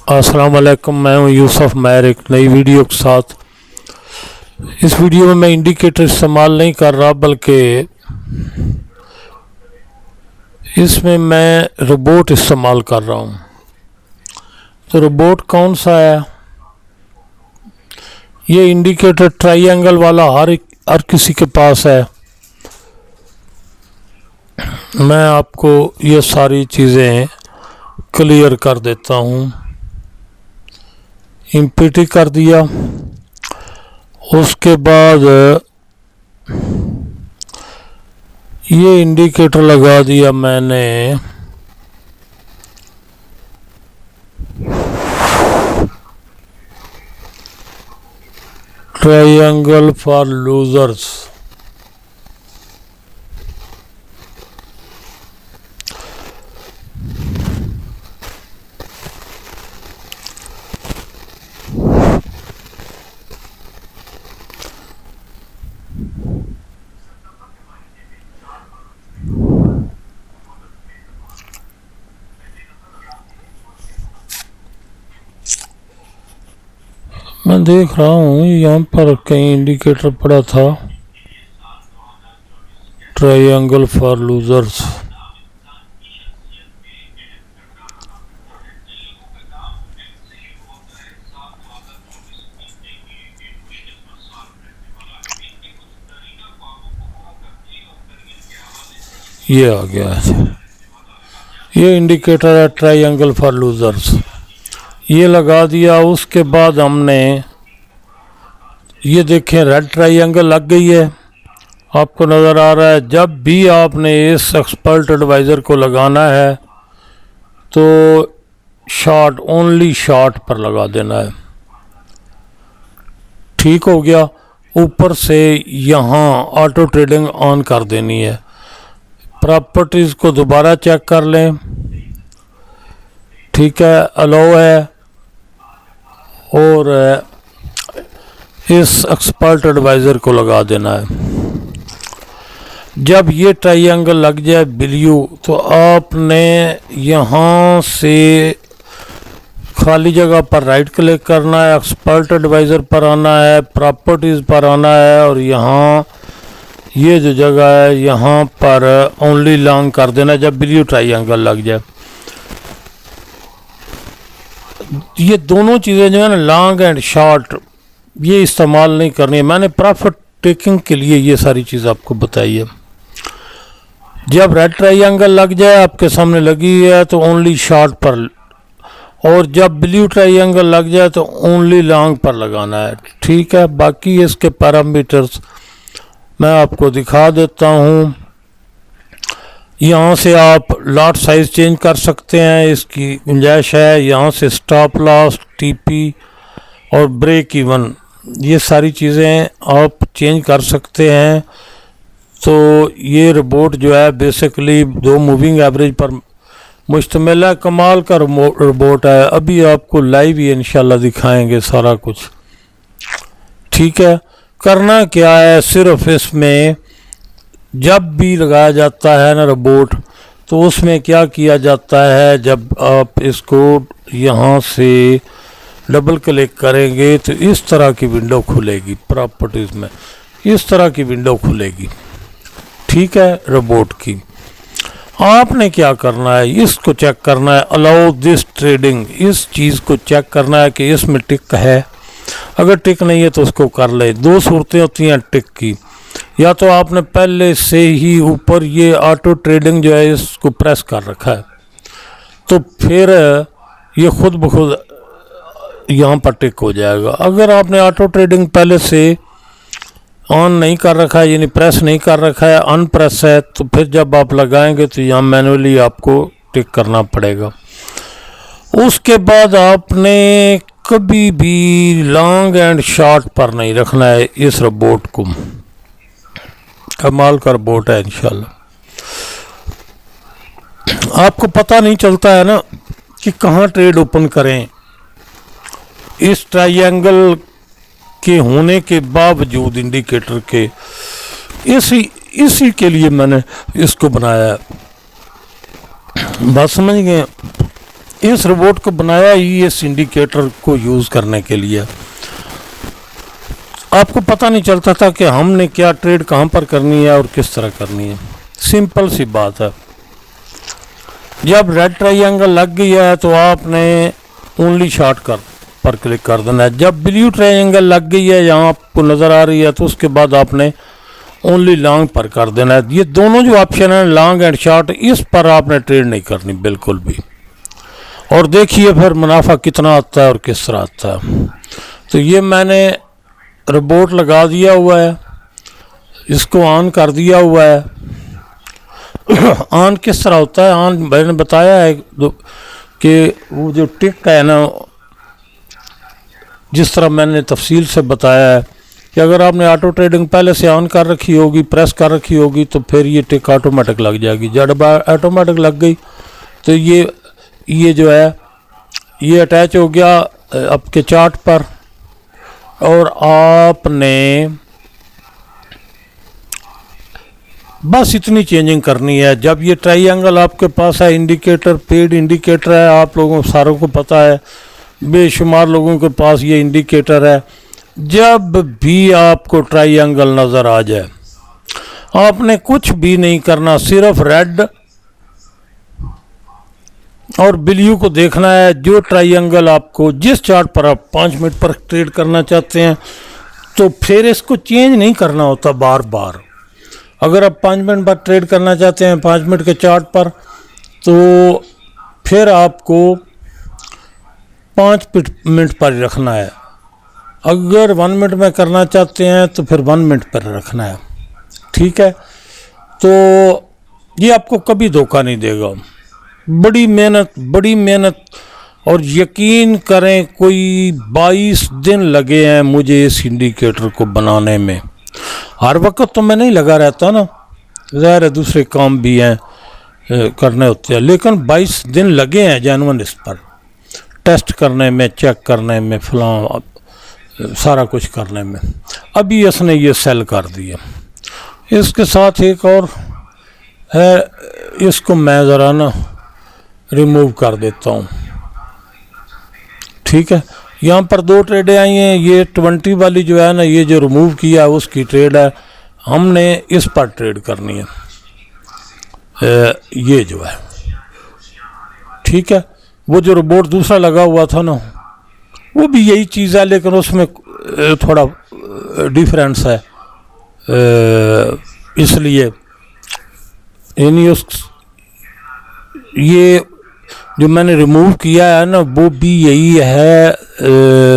अस्सलाम वालेकुम, मैं हूं यूसुफ मैर एक नई वीडियो के साथ। इस वीडियो में मैं इंडिकेटर इस्तेमाल नहीं कर रहा, बल्कि इसमें मैं रोबोट इस्तेमाल कर रहा हूं। तो रोबोट कौन सा है? ये इंडिकेटर ट्रायंगल वाला हर किसी के पास है। मैं आपको ये सारी चीज़ें क्लियर कर देता हूं। इम्पीटी कर दिया, उसके बाद ये इंडिकेटर लगा दिया मैंने ट्रायंगल फॉर लूजर्स। मैं देख रहा हूँ यहाँ पर कहीं इंडिकेटर पड़ा था, ट्रायंगल फॉर लूजर्स। ये आ गया है, ये इंडिकेटर है ट्रायंगल फॉर लूजर्स। ये लगा दिया। उसके बाद हमने ये देखें रेड ट्रायंगल लग गई है, आपको नज़र आ रहा है। जब भी आपने इस एक्सपर्ट एडवाइज़र को लगाना है तो शॉर्ट, ओनली शॉर्ट पर लगा देना है। ठीक हो गया। ऊपर से यहाँ ऑटो ट्रेडिंग ऑन कर देनी है। प्रॉपर्टीज़ को दोबारा चेक कर लें, ठीक है, अलाउ है। और इस एक्सपर्ट एडवाइज़र को लगा देना है। जब ये ट्रायंगल लग जाए ब्लू, तो आपने यहाँ से खाली जगह पर राइट क्लिक करना है, एक्सपर्ट एडवाइज़र पर आना है, प्रॉपर्टीज़ पर आना है, और यहाँ ये जो जगह है यहाँ पर ओनली लॉन्ग कर देना जब ब्लू ट्रायंगल लग जाए। ये दोनों चीज़ें जो है ना, लॉन्ग एंड शॉर्ट, ये इस्तेमाल नहीं करनी है। मैंने प्रॉफिट टेकिंग के लिए ये सारी चीज़ आपको बताई है। जब रेड ट्रायंगल लग जाए, आपके सामने लगी है, तो ओनली शॉर्ट पर, और जब ब्लू ट्रायंगल लग जाए तो ओनली लॉन्ग पर लगाना है। ठीक है। बाकी इसके पैरामीटर्स मैं आपको दिखा देता हूँ। यहाँ से आप लॉट साइज़ चेंज कर सकते हैं, इसकी गुंजाइश है। यहाँ से स्टॉप लॉस, टीपी और ब्रेक इवन, ये सारी चीज़ें आप चेंज कर सकते हैं। तो ये रोबोट जो है बेसिकली 2 मूविंग एवरेज पर मुश्तमिल है। कमाल का रोबोट है। अभी आपको लाइव ही इंशाल्लाह दिखाएंगे सारा कुछ। ठीक है। करना क्या है, सिर्फ इसमें जब भी लगाया जाता है ना रोबोट, तो उसमें क्या किया जाता है, जब आप इसको यहाँ से डबल क्लिक करेंगे तो इस तरह की विंडो खुलेगी। प्रॉपर्टीज़ में इस तरह की विंडो खुलेगी। ठीक है। रोबोट की आपने क्या करना है, इसको चेक करना है, अलाउ दिस ट्रेडिंग, इस चीज़ को चेक करना है कि इसमें टिक है। अगर टिक नहीं है तो उसको कर ले। 2 सूरतें होती हैं टिक की, या तो आपने पहले से ही ऊपर ये ऑटो ट्रेडिंग जो है इसको प्रेस कर रखा है, तो फिर ये खुद ब खुद यहाँ पर टिक हो जाएगा। अगर आपने ऑटो ट्रेडिंग पहले से ऑन नहीं कर रखा है, यानी प्रेस नहीं कर रखा है, अनप्रेस है, तो फिर जब आप लगाएंगे तो यहाँ मैनुअली आपको टिक करना पड़ेगा। उसके बाद आपने कभी भी लॉन्ग एंड शॉर्ट पर नहीं रखना है इस रोबोट को। कमाल का रोबोट है इंशाल्लाह। आपको पता नहीं चलता है ना कि कहाँ ट्रेड ओपन करें। इस ट्रायंगल के होने के बावजूद इंडिकेटर के, इसी के लिए मैंने इसको बनाया है। बात समझ गए? इस रोबोट को बनाया ही इस इंडिकेटर को यूज़ करने के लिए। आपको पता नहीं चलता था कि हमने क्या ट्रेड कहाँ पर करनी है और किस तरह करनी है। सिंपल सी बात है, जब रेड ट्रायंगल लग गई है तो आपने ओनली शॉर्ट पर क्लिक कर देना है। जब ब्लू ट्रायंगल लग गई है, यहाँ आपको नज़र आ रही है, तो उसके बाद आपने ओनली लॉन्ग पर कर देना है। ये दोनों जो ऑप्शन है लॉन्ग एंड शॉर्ट, इस पर आपने ट्रेड नहीं करनी बिल्कुल भी। और देखिए फिर मुनाफा कितना आता है और किस तरह आता है। तो ये मैंने रोबोट लगा दिया हुआ है, इसको ऑन कर दिया हुआ है। ऑन किस तरह होता है, ऑन मैंने बताया है कि वो जो टिक है ना, जिस तरह मैंने तफसील से बताया है कि अगर आपने ऑटो ट्रेडिंग पहले से ऑन कर रखी होगी, प्रेस कर रखी होगी, तो फिर ये टिक ऑटोमेटिक लग जाएगी। जब ऑटोमेटिक लग गई तो ये जो है ये अटैच हो गया आपके चार्ट पर, और आपने बस इतनी चेंजिंग करनी है। जब ये ट्रायंगल आपके पास है, इंडिकेटर पेड इंडिकेटर है, आप लोगों सारों को पता है, बेशुमार लोगों के पास ये इंडिकेटर है। जब भी आपको ट्रायंगल नज़र आ जाए, आपने कुछ भी नहीं करना, सिर्फ रेड और ब्लू को देखना है। जो ट्रायंगल आपको जिस चार्ट पर आप 5 मिनट पर ट्रेड करना चाहते हैं, तो फिर इसको चेंज नहीं करना होता बार बार। अगर आप 5 मिनट पर ट्रेड करना चाहते हैं 5 मिनट के चार्ट पर, तो फिर आपको 5 मिनट पर रखना है। अगर 1 मिनट में करना चाहते हैं तो फिर 1 मिनट पर रखना है। ठीक है, तो ये आपको कभी धोखा नहीं देगा। बड़ी मेहनत और यकीन करें, कोई 22 दिन लगे हैं मुझे इस इंडिकेटर को बनाने में। हर वक्त तो मैं नहीं लगा रहता ना, ज़ाहिर है दूसरे काम भी हैं करने होते हैं, लेकिन 22 दिन लगे हैं जेन्युइन इस पर टेस्ट करने में, चेक करने में, फलां सारा कुछ करने में। अभी इसने ये सेल कर दिया। इसके साथ एक और है, इसको मैं ज़रा ना रिमूव कर देता हूँ। ठीक है, यहाँ पर 2 ट्रेडें आई हैं। ये 20 वाली जो है ना, ये जो रिमूव किया है उसकी ट्रेड है, हमने इस पर ट्रेड करनी है। ये जो है ठीक है, वो जो रोबोट दूसरा लगा हुआ था ना, वो भी यही चीज़ है, लेकिन उसमें थोड़ा डिफरेंस है। इसलिए यानी ये जो मैंने रिमूव किया है ना, वो भी यही है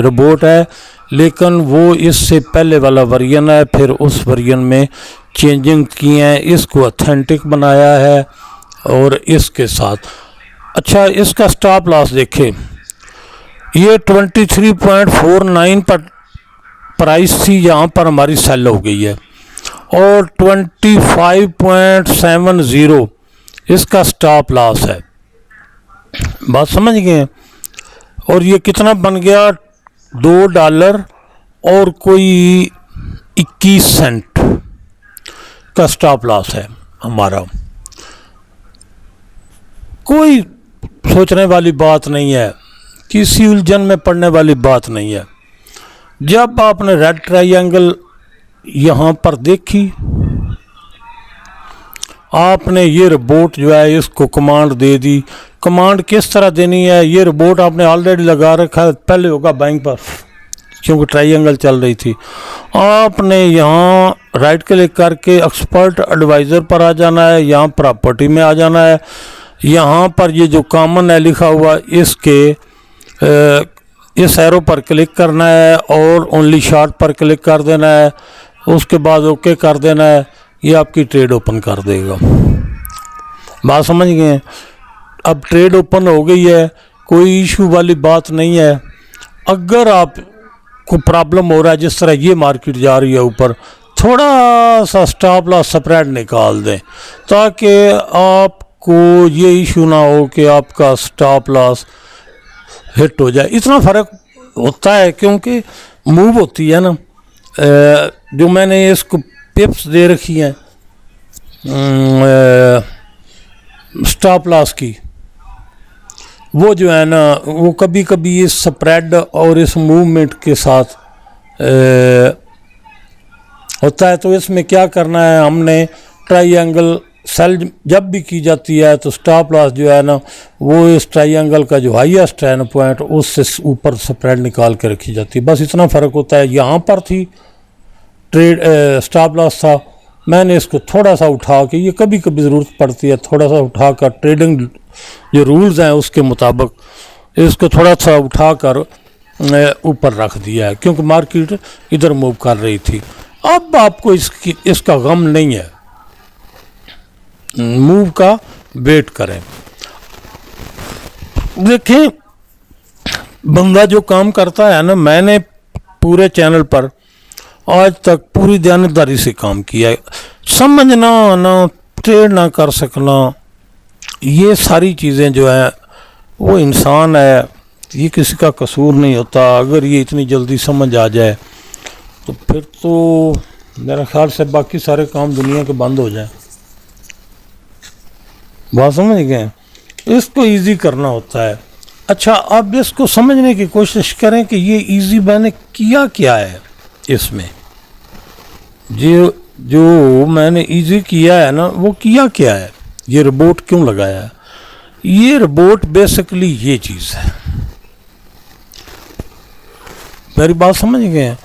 रोबोट है, लेकिन वो इससे पहले वाला वर्जन है। फिर उस वर्जन में चेंजिंग की हैं, इसको ऑथेंटिक बनाया है। और इसके साथ अच्छा, इसका स्टॉप लॉस देखें, ये 23.49 पर प्राइस थी, यहाँ पर हमारी सेल हो गई है, और 25.70 इसका स्टॉप लॉस है। बात समझ गए? और ये कितना बन गया, $2 और कोई 21 सेंट का स्टॉप लॉस है हमारा। कोई सोचने वाली बात नहीं है, किसी उलझन में पड़ने वाली बात नहीं है। जब आपने रेड ट्रायंगल यहाँ पर देखी, आपने ये रोबोट जो है इसको कमांड दे दी। कमांड किस तरह देनी है, ये रोबोट आपने ऑलरेडी लगा रखा है, पहले होगा बैंक पर, क्योंकि ट्रायंगल चल रही थी। आपने यहाँ राइट क्लिक करके एक्सपर्ट एडवाइज़र पर आ जाना है, यहाँ प्रॉपर्टी में आ जाना है। यहाँ पर ये जो कॉमन है लिखा हुआ, इस एरो पर क्लिक करना है और ओनली शॉर्ट पर क्लिक कर देना है। उसके बाद ओके कर देना है, ये आपकी ट्रेड ओपन कर देगा। बात समझ गए? अब ट्रेड ओपन हो गई है, कोई इशू वाली बात नहीं है। अगर आप को प्रॉब्लम हो रहा है, जिस तरह ये मार्केट जा रही है ऊपर, थोड़ा सा स्टॉप लॉस स्प्रेड निकाल दें, ताकि आपको ये इशू ना हो कि आपका स्टॉप लॉस हिट हो जाए। इतना फ़र्क होता है क्योंकि मूव होती है ना। जो मैंने इसको पिप्स दे रखी हैं स्टॉप लॉस की, वो जो है ना वो कभी कभी इस स्प्रेड और इस मूवमेंट के साथ होता है। तो इसमें क्या करना है, हमने ट्राइंगल सेल जब भी की जाती है तो स्टॉप लॉस जो है ना वो इस ट्राइंगल का जो हाईएस्ट है ना पॉइंट उससे ऊपर स्प्रेड निकाल के रखी जाती है। बस इतना फ़र्क होता है। यहाँ पर थी ट्रेड स्टॉप लॉस था, मैंने इसको थोड़ा सा उठा के, ये कभी कभी ज़रूरत पड़ती है, थोड़ा सा उठा कर ट्रेडिंग जो रूल्स हैं उसके मुताबिक इसको थोड़ा सा उठा कर ऊपर रख दिया है, क्योंकि मार्केट इधर मूव कर रही थी। अब आपको इसका गम नहीं है, मूव का वेट करें। देखें बंदा जो काम करता है ना, मैंने पूरे चैनल पर आज तक पूरी ध्यानदारी से काम किया है। समझना आना, ट्रेड ना कर सकना, ये सारी चीज़ें जो है वो इंसान है, ये किसी का कसूर नहीं होता। अगर ये इतनी जल्दी समझ आ जाए तो फिर तो मेरे ख्याल से बाकी सारे काम दुनिया के बंद हो जाए। बात समझ गए? इसको इजी करना होता है। अच्छा, अब इसको समझने की कोशिश करें कि ये इजी मैंने किया क्या है इसमें, जो मैंने इजी किया है ना वो किया क्या है, ये रोबोट क्यों लगाया है। ये रोबोट बेसिकली ये चीज़ है, मेरी बात समझ गए?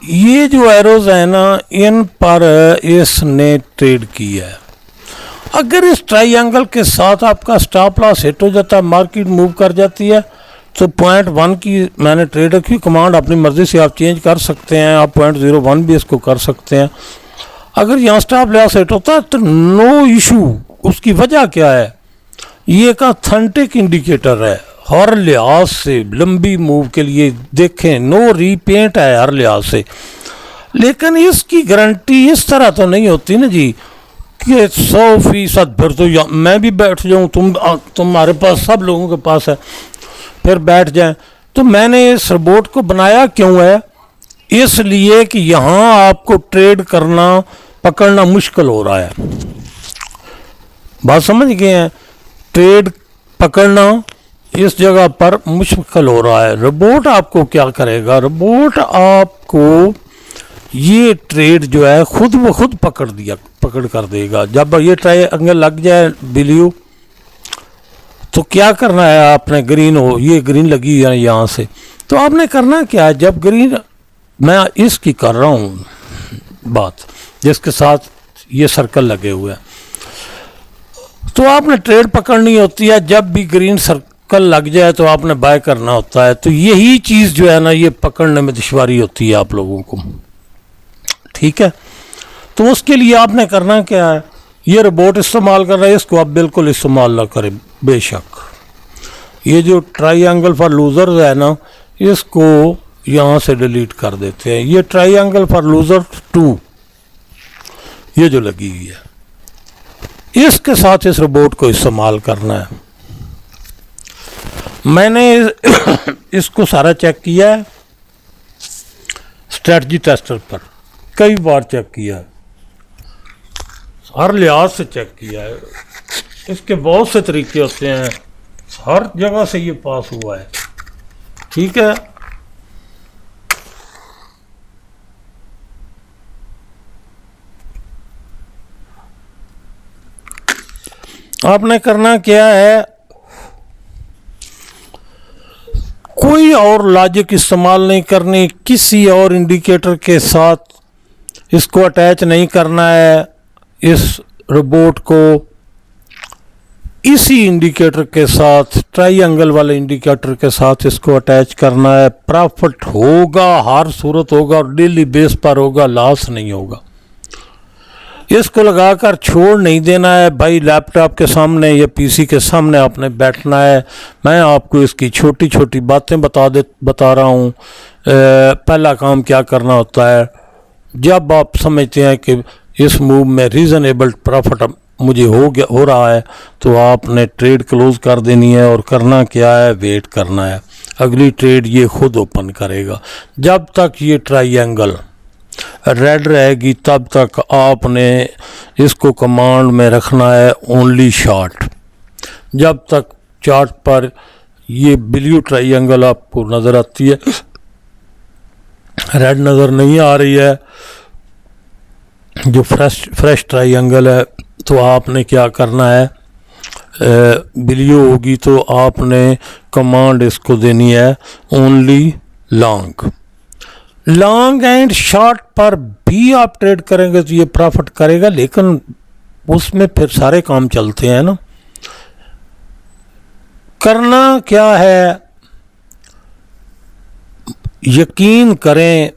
ये जो एरोज है ना इन पर इसने ट्रेड किया है। अगर इस ट्राइंगल के साथ आपका स्टॉप लॉस हिट हो जाता है, मार्केट मूव कर जाती है, तो 0.1 की मैंने ट्रेड रखी। कमांड अपनी मर्ज़ी से आप चेंज कर सकते हैं, आप 0.01 भी इसको कर सकते हैं। अगर यहाँ स्टॉप लॉस हिट होता है तो नो इशू। उसकी वजह क्या है, ये एक ऑथेंटिक इंडिकेटर है हर लिहाज से, लंबी मूव के लिए देखें, नो रीपेंट है हर लिहाज से। लेकिन इसकी गारंटी इस तरह तो नहीं होती ना जी कि 100% फिर तो मैं भी बैठ जाऊँ, तुम्हारे पास सब लोगों के पास है, फिर बैठ जाएं। तो मैंने इस रोबोट को बनाया क्यों है, इसलिए कि यहाँ आपको ट्रेड करना पकड़ना मुश्किल हो रहा है। बात समझ गए हैं? ट्रेड पकड़ना इस जगह पर मुश्किल हो रहा है। रोबोट आपको क्या करेगा, रोबोट आपको ये ट्रेड जो है खुद ब खुद पकड़ कर देगा। जब ये ट्रायंगल लग जाए बिल्यू, तो क्या करना है आपने, ग्रीन हो, ये ग्रीन लगी है यहाँ से, तो आपने करना क्या है, जब ग्रीन, मैं इसकी कर रहा हूँ बात जिसके साथ ये सर्कल लगे हुए हैं, तो आपने ट्रेड पकड़नी होती है। जब भी ग्रीन सर्कल लग जाए तो आपने बाय करना होता है। तो यही चीज़ जो है ना ये पकड़ने में दुश्वारी होती है आप लोगों को, ठीक है? तो उसके लिए आपने करना क्या है, ये रोबोट इस्तेमाल कर रहा है, इसको आप बिल्कुल इस्तेमाल ना करें बेशक। ये जो ट्राइंगल फॉर लूजर्स है ना, इसको यहाँ से डिलीट कर देते हैं। ये ट्राइंगल फॉर लूजर 2 ये जो लगी हुई है, इसके साथ इस रोबोट को इस्तेमाल करना है। मैंने इसको सारा चेक किया है, स्ट्रेटजी टेस्टर पर कई बार चेक किया है, हर लिहाज से चेक किया है। इसके बहुत से तरीके होते हैं, हर जगह से ये पास हुआ है, ठीक है? आपने करना क्या है, कोई और लॉजिक इस्तेमाल नहीं करनी, किसी और इंडिकेटर के साथ इसको अटैच नहीं करना है। इस रोबोट को इसी इंडिकेटर के साथ, ट्राइंगल वाले इंडिकेटर के साथ इसको अटैच करना है। प्रॉफिट होगा, हर सूरत होगा, डेली बेस पर होगा, लॉस नहीं होगा। इसको लगाकर छोड़ नहीं देना है भाई। लैपटॉप के सामने या पीसी के सामने आपने बैठना है। मैं आपको इसकी छोटी छोटी बातें बता रहा हूँ। पहला काम क्या करना होता है, जब आप समझते हैं कि इस मूव में रीज़नेबल प्रॉफिट मुझे हो रहा है, तो आपने ट्रेड क्लोज कर देनी है। और करना क्या है, वेट करना है। अगली ट्रेड ये खुद ओपन करेगा। जब तक ये ट्राइंगल रेड रहेगी तब तक आपने इसको कमांड में रखना है ओनली शॉर्ट। जब तक चार्ट पर ये ब्लू ट्रायंगल आपको नज़र आती है, रेड नज़र नहीं आ रही है, जो फ्रेश ट्रायंगल है। तो आपने क्या करना है, ब्लू होगी तो आपने कमांड इसको देनी है only long. Long and short पर भी आप ट्रेड करेंगे तो ये प्रॉफिट करेगा, लेकिन उसमें फिर सारे काम चलते हैं ना। करना क्या है, यकीन करें,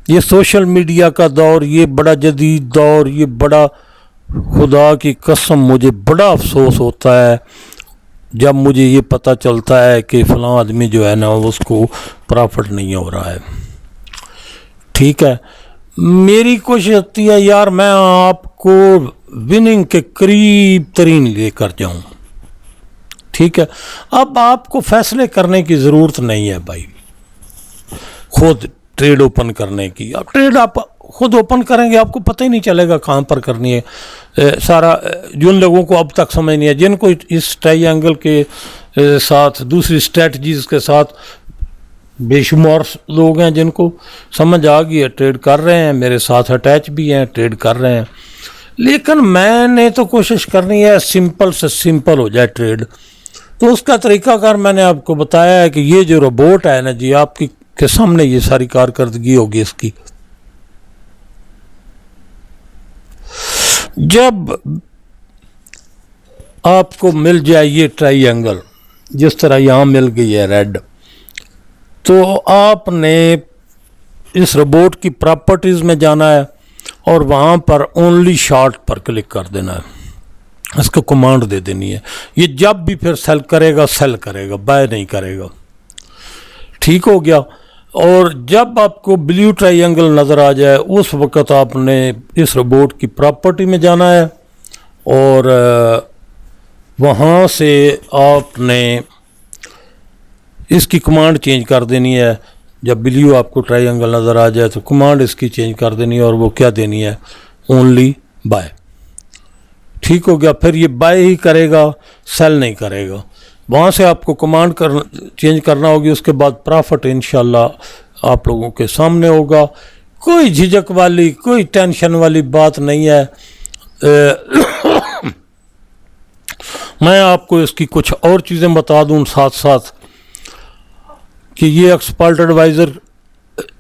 ये सोशल मीडिया का दौर, ये बड़ा जदीद दौर, ये बड़ा, खुदा की कसम मुझे बड़ा अफसोस होता है जब मुझे ये पता चलता है कि फ़लाँ आदमी जो है ना उसको प्रॉफिट नहीं हो रहा है। ठीक है, मेरी कोशिश होती है यार मैं आपको विनिंग के करीब तरीन लेकर जाऊं। ठीक है, अब आपको फैसले करने की ज़रूरत नहीं है भाई, खुद ट्रेड ओपन करने की। अब ट्रेड आप खुद ओपन करेंगे आपको पता ही नहीं चलेगा कहाँ पर करनी है। सारा जिन लोगों को अब तक समझ नहीं है, जिनको इस ट्रायंगल के साथ दूसरी स्ट्रेटजीज के साथ बेशुमार लोग हैं जिनको समझ आ गई है, ट्रेड कर रहे हैं, मेरे साथ अटैच भी हैं, ट्रेड कर रहे हैं। लेकिन मैंने तो कोशिश करनी है सिंपल से सिंपल हो जाए ट्रेड। तो उसका तरीकाकार मैंने आपको बताया है कि ये जो रोबोट है ना जी, आपकी के सामने ये सारी कारकर्दगी होगी इसकी। जब आपको मिल जाए ये ट्रायंगल, जिस तरह यहाँ मिल गई है रेड, तो आपने इस रोबोट की प्रॉपर्टीज़ में जाना है और वहाँ पर ओनली शॉर्ट पर क्लिक कर देना है, इसको कमांड दे देनी है। ये जब भी फिर सेल करेगा, बाय नहीं करेगा। ठीक हो गया। और जब आपको ब्लू ट्रायंगल नज़र आ जाए उस वक़्त आपने इस रोबोट की प्रॉपर्टी में जाना है और वहाँ से आपने इसकी कमांड चेंज कर देनी है। जब ब्लू आपको ट्रायंगल नज़र आ जाए तो कमांड इसकी चेंज कर देनी है और वो क्या देनी है, ओनली बाय। ठीक हो गया। फिर ये बाय ही करेगा, सेल नहीं करेगा। वहाँ से आपको कमांड चेंज करना होगी। उसके बाद प्रॉफिट इंशाल्लाह आप लोगों के सामने होगा। कोई झिझक वाली, कोई टेंशन वाली बात नहीं है। मैं आपको इसकी कुछ और चीज़ें बता दूं साथ साथ कि ये एक्सपर्ट एडवाइज़र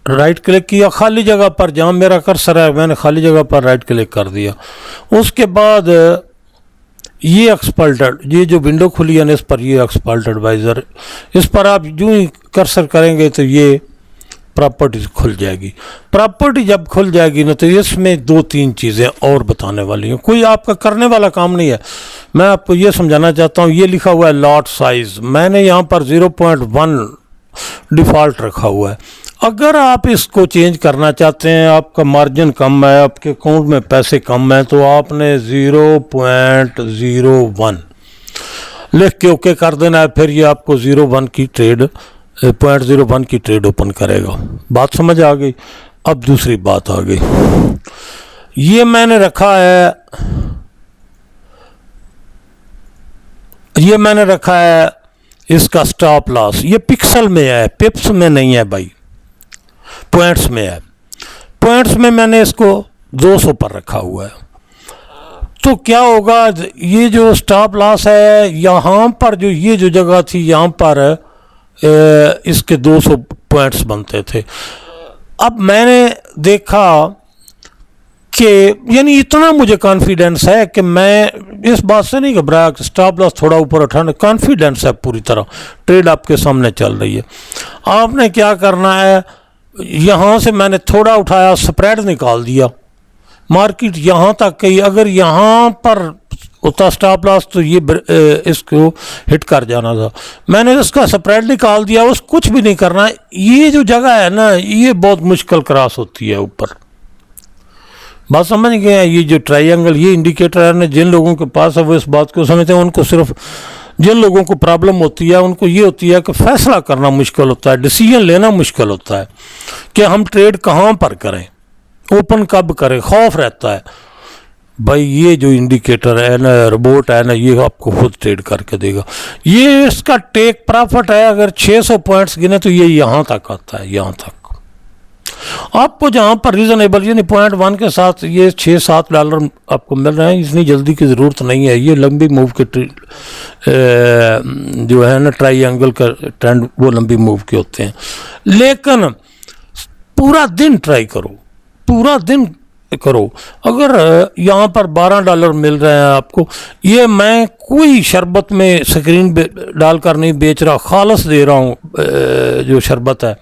राइट क्लिक किया खाली जगह पर, जहाँ मेरा कर्सर है मैंने खाली जगह पर राइट क्लिक कर दिया। उसके बाद ये एक्सपर्ट, ये जो विंडो खुली है ना इस पर, ये एक्सपर्ट एडवाइज़र, इस पर आप यूँ ही कर्सर करेंगे तो ये प्रॉपर्टी खुल जाएगी। प्रॉपर्टी जब खुल जाएगी ना तो इसमें 2-3 चीज़ें और बताने वाली हैं। कोई आपका करने वाला काम नहीं है। मैं आपको ये समझाना चाहता हूँ, ये लिखा हुआ है लॉट साइज़, मैंने यहाँ पर 0.1 डिफ़ॉल्ट रखा हुआ है। अगर आप इसको चेंज करना चाहते हैं, आपका मार्जिन कम है, आपके अकाउंट में पैसे कम हैं, तो आपने 0.01 लिख के ओके कर देना है। फिर ये आपको 0.01 की ट्रेड ओपन करेगा। बात समझ आ गई। अब दूसरी बात आ गई, ये मैंने रखा है इसका स्टॉप लॉस। ये पिक्सल में है, पिप्स में नहीं है भाई, पॉइंट्स में है। पॉइंट्स में मैंने इसको 200 पर रखा हुआ है। तो क्या होगा, ये जो स्टॉप लॉस है यहाँ पर, जो ये जो जगह थी यहाँ पर इसके 200 पॉइंट्स बनते थे। अब मैंने देखा कि यानी इतना मुझे कॉन्फिडेंस है कि मैं इस बात से नहीं घबराया कि स्टॉप लॉस थोड़ा ऊपर उठाना, कॉन्फिडेंस है पूरी तरह। ट्रेड आपके सामने चल रही है। आपने क्या करना है, यहाँ से मैंने थोड़ा उठाया, स्प्रेड निकाल दिया, मार्केट यहाँ तक गई। अगर यहाँ पर होता स्टॉप लॉस तो ये इसको हिट कर जाना था। मैंने इसका स्प्रेड निकाल दिया, उस कुछ भी नहीं करना। ये जो जगह है ना, ये बहुत मुश्किल क्रॉस होती है ऊपर। बात समझ गए हैं। ये जो ट्रायंगल, ये इंडिकेटर है ना, जिन लोगों के पास है वो इस बात को समझते हैं। उनको सिर्फ, जिन लोगों को प्रॉब्लम होती है उनको ये होती है कि फैसला करना मुश्किल होता है, डिसीजन लेना मुश्किल होता है कि हम ट्रेड कहाँ पर करें, ओपन कब करें, खौफ रहता है। भाई ये जो इंडिकेटर है ना, रोबोट है ना, ये आपको खुद ट्रेड करके देगा। ये इसका टेक प्रॉफिट है, अगर 600 पॉइंट्स गिने तो ये यहाँ तक आता है, यहाँ तक आपको जहाँ पर रीजनेबल यानी .1 के साथ ये $6-7 आपको मिल रहे हैं। इतनी जल्दी की ज़रूरत नहीं है। ये लंबी मूव के जो है ना ट्रायंगल का ट्रेंड, वो लंबी मूव के होते हैं। लेकिन पूरा दिन ट्राई करो, पूरा दिन करो। अगर यहाँ पर $12 मिल रहे हैं आपको, ये मैं कोई शरबत में स्क्रीन डालकर नहीं बेच रहा, खालस दे रहा हूँ। जो शरबत है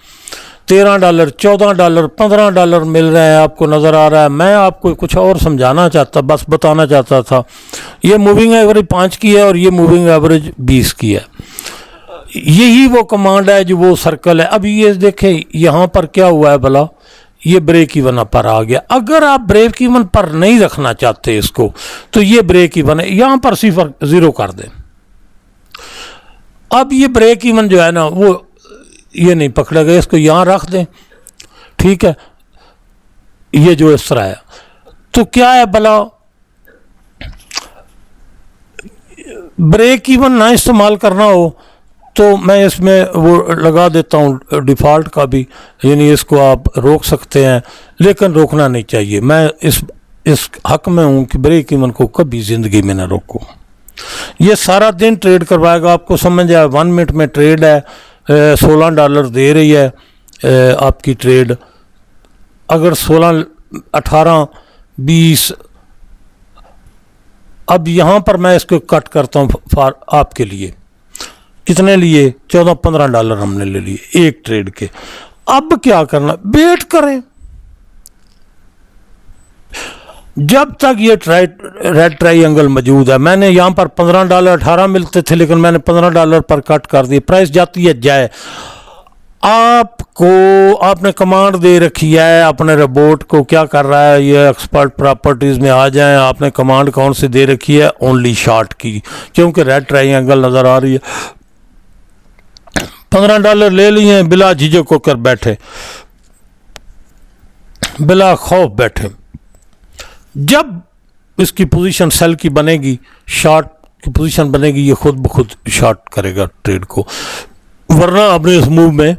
$13, $14, $15 मिल रहे हैं, आपको नज़र आ रहा है। मैं आपको कुछ और समझाना चाहता, बस बताना चाहता था। ये मूविंग एवरेज 5 की है और ये मूविंग एवरेज 20 की है। यही वो कमांड है जो वो सर्कल है। अभी ये देखें यहाँ पर क्या हुआ है भला, ये ब्रेक इवन पर आ गया। अगर आप ब्रेक इवन पर नहीं रखना चाहते इसको, तो ये ब्रेक इवन है, यहाँ पर 0 कर दें। अब ये ब्रेक इवन जो है ना, वो ये नहीं पकड़ा गया, इसको यहाँ रख दें, ठीक है। ये जो इस तरह है, तो क्या है भला, ब्रेक इवन ना इस्तेमाल करना हो तो मैं इसमें वो लगा देता हूँ डिफ़ॉल्ट का भी, यानी इसको आप रोक सकते हैं, लेकिन रोकना नहीं चाहिए। मैं इस हक में हूँ कि ब्रेक इवन को कभी ज़िंदगी में ना रोको। ये सारा दिन ट्रेड करवाएगा, आपको समझ आए। 1 मिनट में ट्रेड है, $16 दे रही है आपकी ट्रेड। अगर 16, 18, 20, अब यहाँ पर मैं इसको कट करता हूँ फॉर आपके लिए। कितने लिए? $14-15 हमने ले लिए एक ट्रेड के। अब क्या करना, वेट करें जब तक ये रेड ट्रायंगल मौजूद है। मैंने यहाँ पर $15, 18 मिलते थे, लेकिन मैंने $15 पर कट कर दिए। प्राइस जाती है जाए, आपने कमांड दे रखी है अपने रोबोट को, क्या कर रहा है ये, एक्सपर्ट प्रॉपर्टीज़ में आ जाएं। आपने कमांड कौन सी दे रखी है? ओनली शॉर्ट की, क्योंकि रेड ट्रायंगल नज़र आ रही है। $15 ले लिए, बिला झिझक होकर बैठे, बिला खौफ बैठे। जब इसकी पोजीशन सेल की बनेगी, शॉर्ट की पोजीशन बनेगी, ये खुद ब खुद शॉर्ट करेगा ट्रेड को। वरना आपने इस मूव में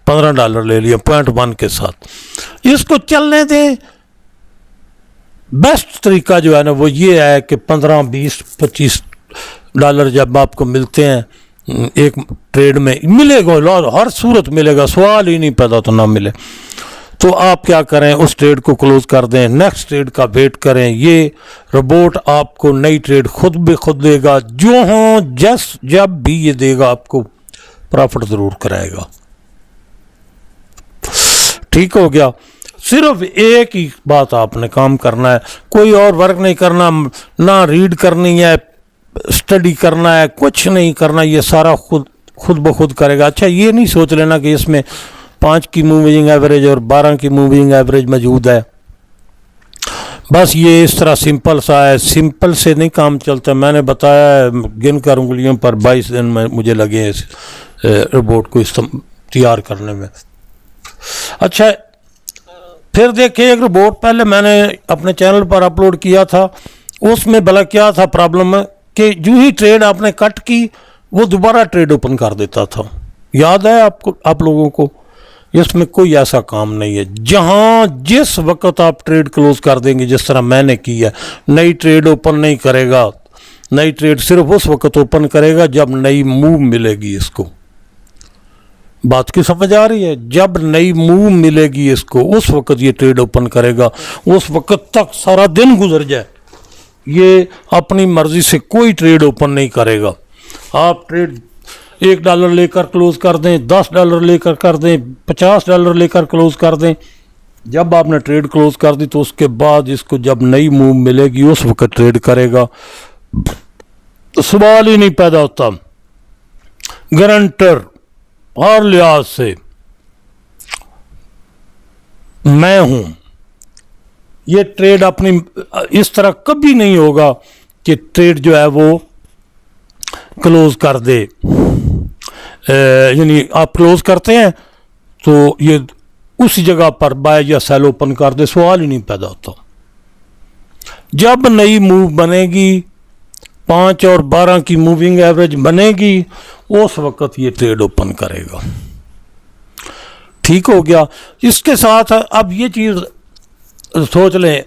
$15 ले लिया .1 के साथ, इसको चलने दें। बेस्ट तरीका जो है ना वो ये है कि $15, $20, $25 जब आपको मिलते हैं एक ट्रेड में, मिलेगा हर सूरत मिलेगा, सवाल ही नहीं पैदा तो ना मिले, तो आप क्या करें, उस ट्रेड को क्लोज कर दें, नेक्स्ट ट्रेड का वेट करें। ये रोबोट आपको नई ट्रेड खुद ब खुद देगा, जो हो जब भी ये देगा आपको प्रॉफिट ज़रूर कराएगा। ठीक हो गया। सिर्फ एक ही बात आपने काम करना है, कोई और वर्क नहीं करना, ना रीड करनी है, स्टडी करना है, कुछ नहीं करना, ये सारा खुद ब खुद करेगा। अच्छा, ये नहीं सोच लेना कि इसमें 5 की मूविंग एवरेज और 12 की मूविंग एवरेज मौजूद है। बस ये इस तरह सिंपल सा है, सिंपल से नहीं काम चलता। मैंने बताया गिन कर उंगलियों पर 22 दिन में मुझे लगे इस रोबोट को तैयार करने में। अच्छा, फिर देखिए एक रोबोट पहले मैंने अपने चैनल पर अपलोड किया था, उसमें भला क्या था प्रॉब्लम है कि जो ही ट्रेड आपने कट की वो दोबारा ट्रेड ओपन कर देता था। याद है आपको, आप लोगों को? इसमें कोई ऐसा काम नहीं है। जहां जिस वक्त आप ट्रेड क्लोज कर देंगे, जिस तरह मैंने की है, नई ट्रेड ओपन नहीं करेगा। नई ट्रेड सिर्फ उस वक्त ओपन करेगा जब नई मूव मिलेगी इसको। बात की समझ आ रही है? जब नई मूव मिलेगी इसको, उस वक्त ये ट्रेड ओपन करेगा। उस वक्त तक सारा दिन गुजर जाए, ये अपनी मर्जी से कोई ट्रेड ओपन नहीं करेगा। आप ट्रेड $1 लेकर क्लोज कर दें, $10 लेकर कर दें, $50 लेकर क्लोज कर दें। जब आपने ट्रेड क्लोज कर दी तो उसके बाद इसको जब नई मूव मिलेगी उस वक्त ट्रेड करेगा। तो सवाल ही नहीं पैदा होता। गारंटर हर लिहाज से मैं हूं। ये ट्रेड अपनी इस तरह कभी नहीं होगा कि ट्रेड जो है वो क्लोज कर दे, यानी आप क्लोज करते हैं तो ये उसी जगह पर बाय या सेल ओपन कर दे, सवाल ही नहीं पैदा होता। जब नई मूव बनेगी 5 और 12 की मूविंग एवरेज बनेगी, उस वक्त ये ट्रेड ओपन करेगा। ठीक हो गया। इसके साथ अब ये चीज़ सोच लें,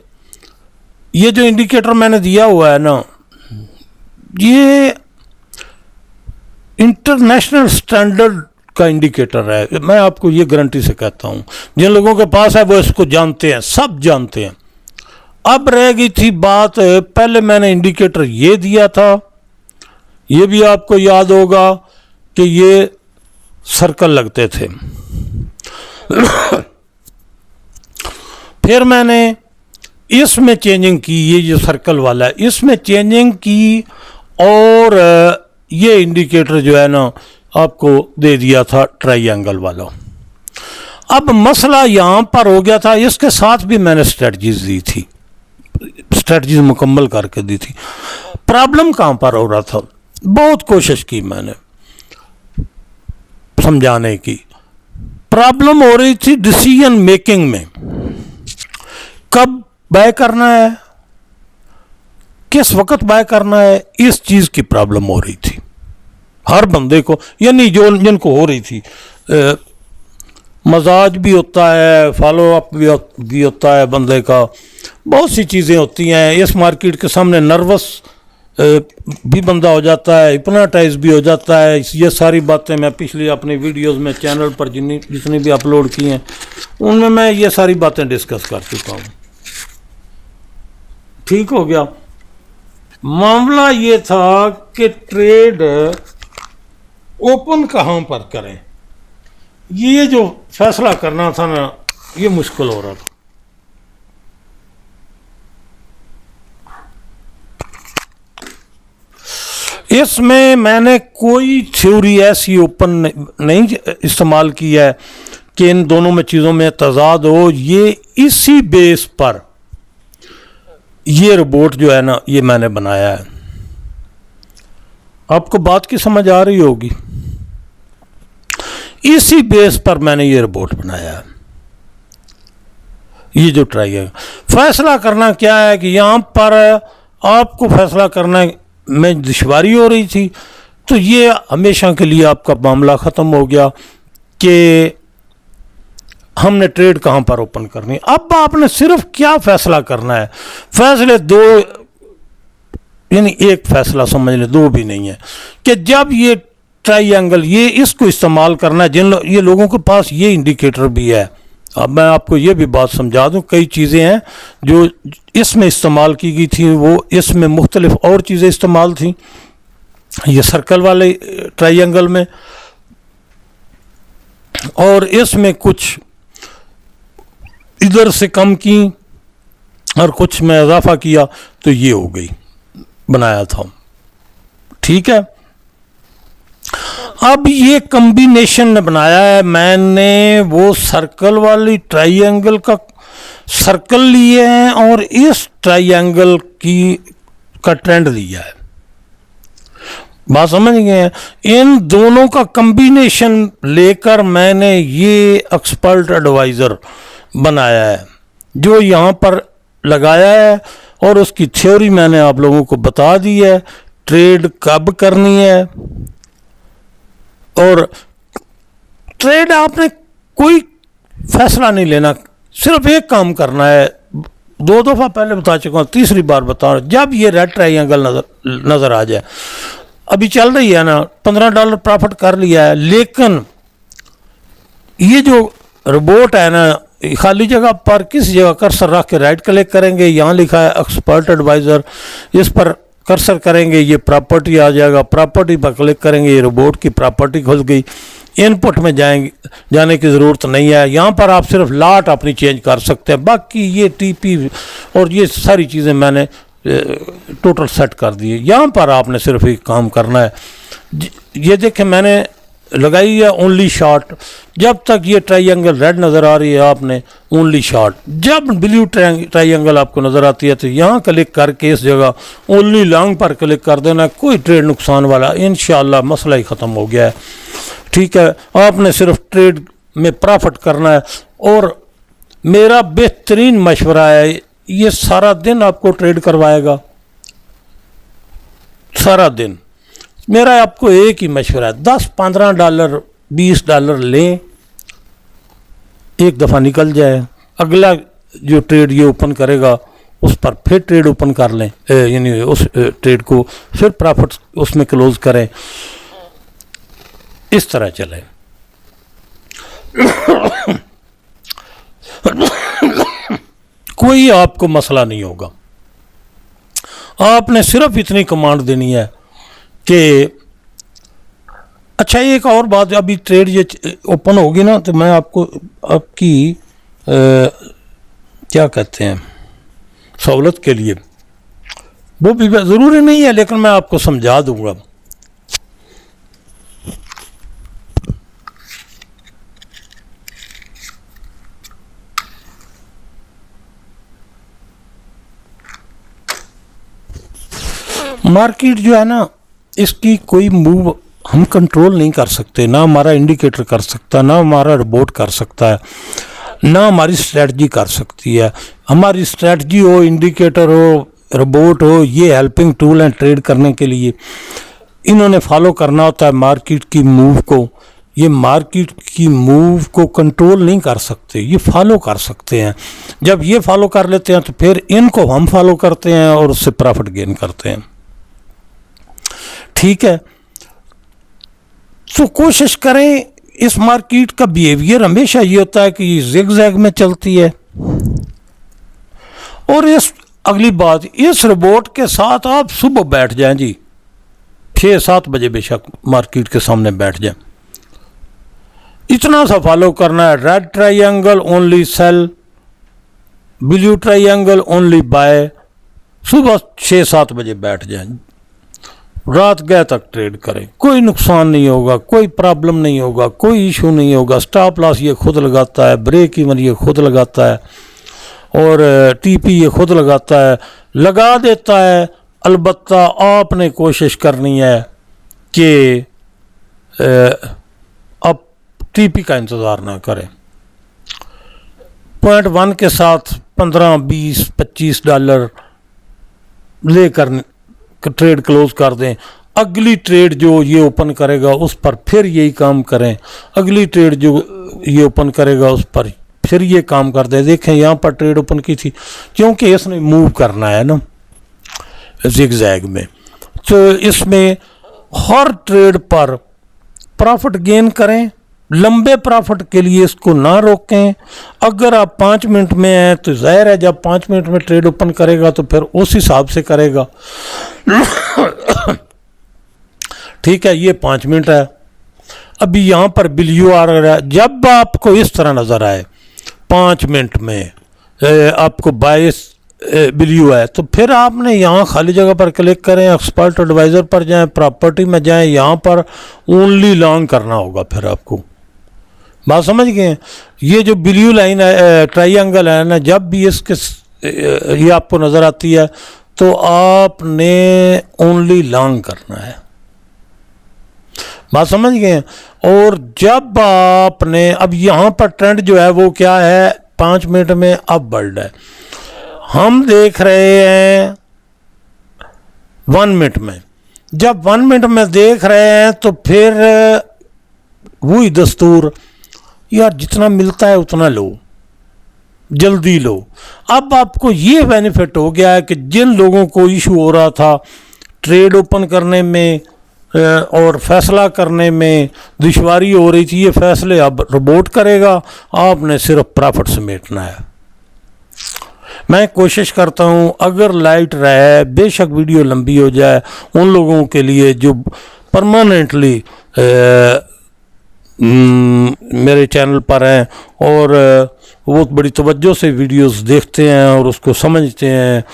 ये जो इंडिकेटर मैंने दिया हुआ है ना, ये इंटरनेशनल स्टैंडर्ड का इंडिकेटर है। मैं आपको ये गारंटी से कहता हूँ, जिन लोगों के पास है वो इसको जानते हैं, सब जानते हैं। अब रह गई थी बात, पहले मैंने इंडिकेटर ये दिया था, ये भी आपको याद होगा कि ये सर्कल लगते थे। फिर मैंने इसमें चेंजिंग की, ये जो सर्कल वाला है इसमें चेंजिंग की, और ये इंडिकेटर जो है ना आपको दे दिया था ट्रायंगल वाला। अब मसला यहाँ पर हो गया था, इसके साथ भी मैंने स्ट्रेटजीज दी थी, स्ट्रेटजीज मुकम्मल करके दी थी। प्रॉब्लम कहाँ पर हो रहा था, बहुत कोशिश की मैंने समझाने की। प्रॉब्लम हो रही थी डिसीजन मेकिंग में, कब बाय करना है, किस वक्त बाय करना है, इस चीज़ की प्रॉब्लम हो रही थी हर बंदे को, यानी जो जिनको हो रही थी। मजाज भी होता है, फॉलो अप भी होता है बंदे का, बहुत सी चीज़ें होती हैं। इस मार्केट के सामने नर्वस भी बंदा हो जाता है, हिप्नोटाइज भी हो जाता है। ये सारी बातें मैं पिछली अपनी वीडियोस में चैनल पर जितनी भी अपलोड की हैं उनमें मैं ये सारी बातें डिस्कस कर चुका हूँ। ठीक हो गया। मामला ये था कि ट्रेड ओपन कहाँ पर करें, ये जो फैसला करना था ना, ये मुश्किल हो रहा था। इसमें मैंने कोई थ्योरी ऐसी ओपन नहीं इस्तेमाल की है कि इन दोनों में चीज़ों में तजाद हो। ये इसी बेस पर ये रोबोट जो है ना ये मैंने बनाया है। आपको बात की समझ आ रही होगी। इसी बेस पर मैंने ये रोबोट बनाया है। ये जो ट्राई है, फैसला करना क्या है कि यहाँ पर आपको फैसला करना में दुश्वारी हो रही थी, तो ये हमेशा के लिए आपका मामला ख़त्म हो गया कि हमने ट्रेड कहाँ पर ओपन करनी है। अब आपने सिर्फ क्या फैसला करना है, फैसले दो, यानी एक फैसला समझ लें, दो भी नहीं है, कि जब ये ट्रायंगल ये इसको इस्तेमाल करना है। ये लोगों के पास ये इंडिकेटर भी है। अब मैं आपको ये भी बात समझा दूं, कई चीज़ें हैं जो इसमें इस्तेमाल की गई थी, वो इसमें मुख्तलिफ और चीज़ें इस्तेमाल थी ये सर्कल वाले ट्रायंगल में, और इसमें कुछ इधर से कम की और कुछ में इजाफा किया, तो ये हो गई, बनाया था। ठीक है। अब ये कॉम्बिनेशन बनाया है मैंने, वो सर्कल वाली ट्रायंगल का सर्कल लिए हैं और इस ट्रायंगल का ट्रेंड लिया है। बात समझ गए हैं। इन दोनों का कॉम्बिनेशन लेकर मैंने ये एक्सपर्ट एडवाइज़र बनाया है, जो यहाँ पर लगाया है, और उसकी थ्योरी मैंने आप लोगों को बता दी है। ट्रेड कब करनी है, और ट्रेड आपने कोई फैसला नहीं लेना, सिर्फ एक काम करना है। 2 दफ़ा पहले बता चुका हूँ, तीसरी बार बता रहा हूँ। जब ये रेड ट्रायंगल नज़र आ जाए, अभी चल रही है ना, $15 प्रॉफिट कर लिया है, लेकिन ये जो रोबोट है ना, खाली जगह पर किसी जगह कर्सर रख के राइट क्लिक करेंगे, यहाँ लिखा है एक्सपर्ट एडवाइज़र, इस पर कर्सर करेंगे, ये प्रॉपर्टी आ जाएगा, प्रॉपर्टी पर क्लिक करेंगे, ये रोबोट की प्रॉपर्टी खुल गई। इनपुट में जाने की ज़रूरत नहीं है, यहाँ पर आप सिर्फ लाट अपनी चेंज कर सकते हैं। बाकी ये टीपी और ये सारी चीज़ें मैंने टोटल सेट कर दी है। यहाँ पर आपने सिर्फ एक काम करना है, ये देखें मैंने लगाई है ओनली शॉर्ट। जब तक ये ट्रायंगल रेड नज़र आ रही है आपने ओनली शॉर्ट, जब ब्लू ट्रायंगल आपको नज़र आती है तो यहाँ क्लिक करके इस जगह ओनली लॉन्ग पर क्लिक कर देना। कोई ट्रेड नुकसान वाला इंशाल्लाह मसला ही ख़त्म हो गया है। ठीक है, आपने सिर्फ ट्रेड में प्रॉफिट करना है। और मेरा बेहतरीन मशवरा है, ये सारा दिन आपको ट्रेड करवाएगा, सारा दिन। मेरा आपको एक ही मशवरा है, $10-15 $20 लें, एक दफ़ा निकल जाए, अगला जो ट्रेड ये ओपन करेगा उस पर फिर ट्रेड ओपन कर लें, यानी उस ट्रेड को फिर प्रॉफिट उसमें क्लोज करें, इस तरह चलें। कोई आपको मसला नहीं होगा। आपने सिर्फ इतनी कमांड देनी है कि अच्छा, एक और बात, अभी ट्रेड ये ओपन होगी ना तो मैं आपको आपकी क्या कहते हैं सहूलत के लिए, वो भी ज़रूरी नहीं है लेकिन मैं आपको समझा दूंगा। मार्केट जो है ना, इसकी कोई मूव हम कंट्रोल नहीं कर सकते, ना हमारा इंडिकेटर कर सकता, ना हमारा रोबोट कर सकता है, ना हमारी स्ट्रेटजी कर सकती है। हमारी स्ट्रेटजी हो, इंडिकेटर हो, रोबोट हो, ये हेल्पिंग टूल हैं ट्रेड करने के लिए। इन्होंने फॉलो करना होता है मार्केट की मूव को। ये मार्केट की मूव को कंट्रोल नहीं कर सकते, ये फॉलो कर सकते हैं। जब ये फॉलो कर लेते हैं तो फिर इनको हम फॉलो करते हैं और उससे प्रॉफिट गेन करते हैं। ठीक है, तो कोशिश करें। इस मार्केट का बिहेवियर हमेशा ये होता है कि जिग जैग में चलती है। और इस अगली बात, इस रोबोट के साथ आप सुबह बैठ जाएं जी, 6-7 बजे बेशक मार्केट के सामने बैठ जाएं, इतना सा फॉलो करना है। Red triangle only sell, blue triangle only buy. सुबह 6-7 बजे बैठ जाएं, रात गए तक ट्रेड करें, कोई नुकसान नहीं होगा, कोई प्रॉब्लम नहीं होगा, कोई इशू नहीं होगा। स्टॉप लॉस ये खुद लगाता है, ब्रेक इवन ये खुद लगाता है, और टीपी ये खुद लगाता है, लगा देता है। अलबत्ता आपने कोशिश करनी है कि आप टीपी का इंतज़ार ना करें। $0.1 के साथ $15-20-$25 लेकर ट्रेड क्लोज कर दें। अगली ट्रेड जो ये ओपन करेगा उस पर फिर यही काम करें, अगली ट्रेड जो ये ओपन करेगा उस पर फिर ये काम कर दें। देखें यहाँ पर ट्रेड ओपन की थी, क्योंकि इसने मूव करना है ना जिग जैग में, तो इसमें हर ट्रेड पर प्रॉफिट गेन करें। लंबे प्रॉफिट के लिए इसको ना रोकें। अगर आप 5 मिनट में हैं तो जाहिर है जब 5 मिनट में ट्रेड ओपन करेगा तो फिर उस हिसाब से करेगा। ठीक है, ये 5 मिनट है। अभी यहाँ पर बिल्यू आ रहा है। जब आपको इस तरह नज़र आए 5 मिनट में आपको 22 बिल्यू है, तो फिर आपने यहाँ खाली जगह पर क्लिक करें, एक्सपर्ट एडवाइज़र पर जाएं, प्रॉपर्टी में जाएं, यहाँ पर ओनली लॉन्ग करना होगा। फिर आपको बात समझ गए? ये जो ब्लू लाइन है, ट्राइंगल है ना, जब भी इसके ये आपको नज़र आती है तो आपने ओनली लॉन्ग करना है। बात समझ गए? और जब आपने अब यहाँ पर ट्रेंड जो है वो क्या है, 5 मिनट में अपवर्ड है। हम देख रहे हैं 1 मिनट में। जब 1 मिनट में देख रहे हैं तो फिर वही दस्तूर, यार जितना मिलता है उतना लो, जल्दी लो। अब आपको ये बेनिफिट हो गया है कि जिन लोगों को इशू हो रहा था ट्रेड ओपन करने में और फैसला करने में दुश्वारी हो रही थी, ये फैसले अब रोबोट करेगा, आपने सिर्फ प्रॉफिट समेटना है। मैं कोशिश करता हूँ अगर लाइट रहे, बेशक वीडियो लंबी हो जाए, उन लोगों के लिए जो परमानेंटली मेरे चैनल पर हैं और वो बड़ी तवज्जो से वीडियोस देखते हैं और उसको समझते हैं,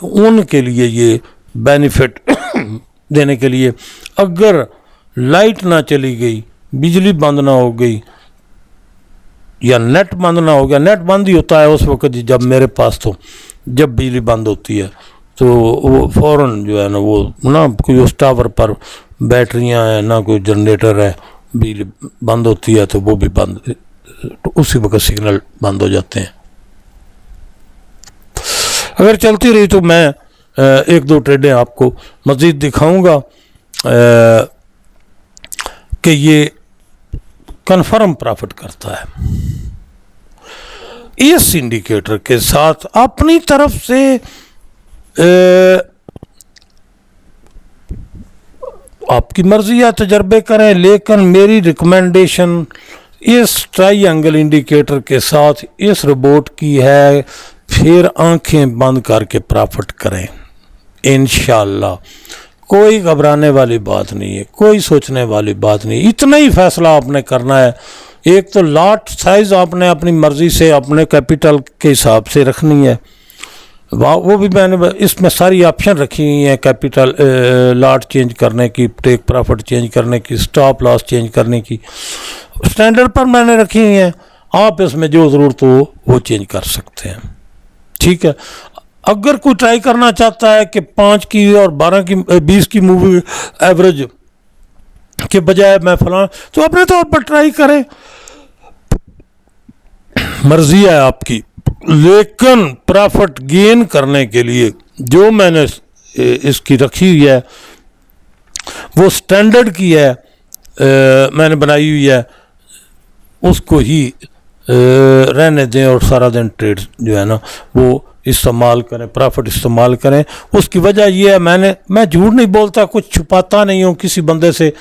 उनके लिए ये बेनिफिट देने के लिए, अगर लाइट ना चली गई, बिजली बंद ना हो गई या नेट बंद ना हो गया, नेट बंद ही होता है उस वक्त जब मेरे पास, तो जब बिजली बंद होती है तो वो फ़ौरन जो है ना, वो ना कोई उस टावर पर बैटरियां हैं ना कोई जनरेटर है, बिजली बंद होती है तो वो भी बंद, तो उसी वक्त सिग्नल बंद हो जाते हैं। अगर चलती रही तो मैं एक दो ट्रेडें आपको मज़ीद दिखाऊंगा कि ये कन्फर्म प्रॉफिट करता है। इस इंडिकेटर के साथ अपनी तरफ से आपकी मर्जी या तजर्बे करें, लेकिन मेरी रिकमेंडेशन इस ट्रायंगल इंडिकेटर के साथ इस रोबोट की है, फिर आंखें बंद करके प्रॉफिट करें इंशाअल्लाह। कोई घबराने वाली बात नहीं है, कोई सोचने वाली बात नहीं, इतना ही फैसला आपने करना है। एक तो लॉट साइज आपने अपनी मर्जी से अपने कैपिटल के हिसाब से रखनी है, वो भी मैंने इसमें सारी ऑप्शन रखी हुई हैं, कैपिटल लॉट चेंज करने की, टेक प्रॉफिट चेंज करने की, स्टॉप लॉस चेंज करने की, स्टैंडर्ड पर मैंने रखी हुई हैं। आप इसमें जो ज़रूरत हो वो चेंज कर सकते हैं, ठीक है। अगर कोई ट्राई करना चाहता है कि 5 की और 12 की 20 की मूवी एवरेज के बजाय मैं फलां, तो अपने तौर पर ट्राई करें, मर्जी है आपकी। लेकिन प्रॉफिट गेन करने के लिए जो मैंने इसकी रखी हुई है वो स्टैंडर्ड की है, मैंने बनाई हुई है, उसको ही रहने दें और सारा दिन ट्रेड जो है ना वो इस्तेमाल करें, प्रॉफिट इस्तेमाल करें। उसकी वजह ये है, मैं झूठ नहीं बोलता, कुछ छुपाता नहीं हूँ किसी बंदे से,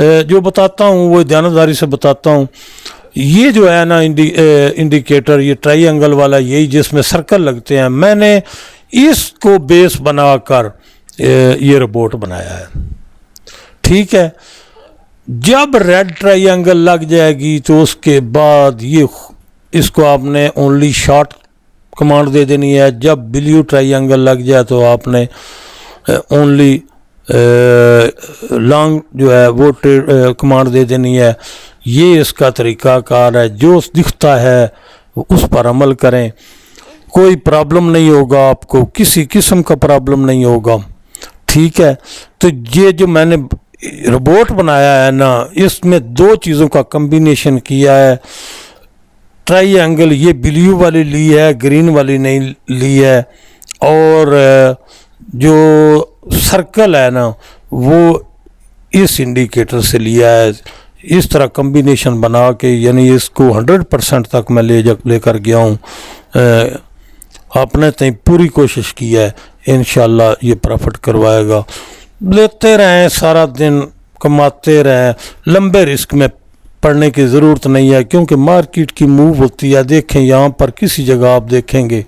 जो बताता हूँ वो ध्यानदारी से बताता हूँ। ये जो है ना इंडिकेटर, ये ट्रायंगल वाला, यही जिसमें सर्कल लगते हैं, मैंने इसको बेस बनाकर ये रोबोट बनाया है, ठीक है। जब रेड ट्रायंगल लग जाएगी तो उसके बाद ये इसको आपने ओनली शॉर्ट कमांड दे देनी है। जब ब्लू ट्रायंगल लग जाए तो आपने ओनली लॉन्ग जो है वो कमांड दे देनी है। ये इसका तरीक़ाकार है, जो दिखता है उस पर अमल करें, कोई प्रॉब्लम नहीं होगा आपको, किसी किस्म का प्रॉब्लम नहीं होगा, ठीक है। तो ये जो मैंने रोबोट बनाया है ना, इसमें 2 चीज़ों का कम्बिनेशन किया है। ट्रायंगल ये ब्लू वाली ली है, ग्रीन वाली नहीं ली है, और जो सर्कल है ना वो इस इंडिकेटर से लिया है। इस तरह कम्बिनेशन बना के, यानी इसको 100% तक मैं लेकर गया हूँ, आपने तय पूरी कोशिश की है, इंशाल्लाह ये प्रॉफिट करवाएगा। लेते रहें, सारा दिन कमाते रहें, लंबे रिस्क में पढ़ने की ज़रूरत नहीं है, क्योंकि मार्केट की मूव होती है। देखें यहाँ पर किसी जगह आप देखेंगे,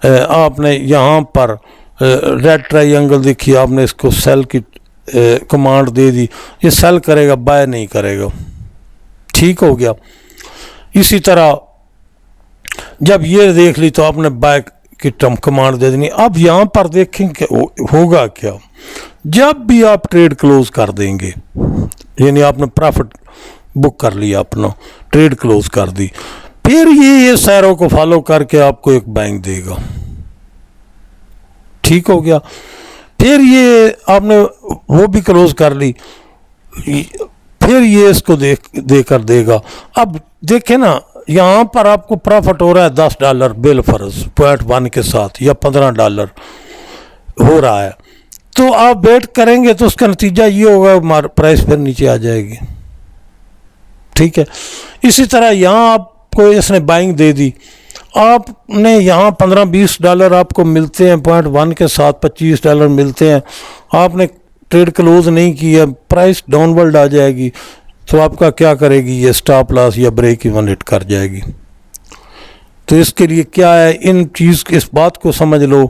आपने यहाँ पर रेड ट्रायंगल देखिए, आपने इसको सेल की कमांड दे दी, ये सेल करेगा, बाय नहीं करेगा, ठीक हो गया। इसी तरह जब ये देख ली तो आपने बाय की टर्म कमांड दे देनी। अब यहाँ पर देखेंगे होगा क्या, जब भी आप ट्रेड क्लोज कर देंगे, यानी आपने प्रॉफिट बुक कर लिया, अपना ट्रेड क्लोज कर दी, फिर ये सैरों को फॉलो करके आपको एक बैंक देगा, ठीक हो गया। फिर ये आपने वो भी क्लोज कर ली, फिर ये इसको देकर देगा। अब देखें ना, यहाँ पर आपको प्रॉफिट हो रहा है $10 बिल फर्ज 0.1 के साथ, या $15 हो रहा है, तो आप वेट करेंगे तो उसका नतीजा ये होगा, प्राइस फिर नीचे आ जाएगी, ठीक है। इसी तरह यहाँ आपको इसने बाइंग दे दी, आपने यहाँ $15-20 आपको मिलते हैं, 0.1 के साथ $25 मिलते हैं, आपने ट्रेड क्लोज नहीं किया, प्राइस डाउनवर्ड आ जाएगी, तो आपका क्या करेगी, ये स्टॉप लॉस या ब्रेक इवन हिट कर जाएगी। तो इसके लिए क्या है, इस बात को समझ लो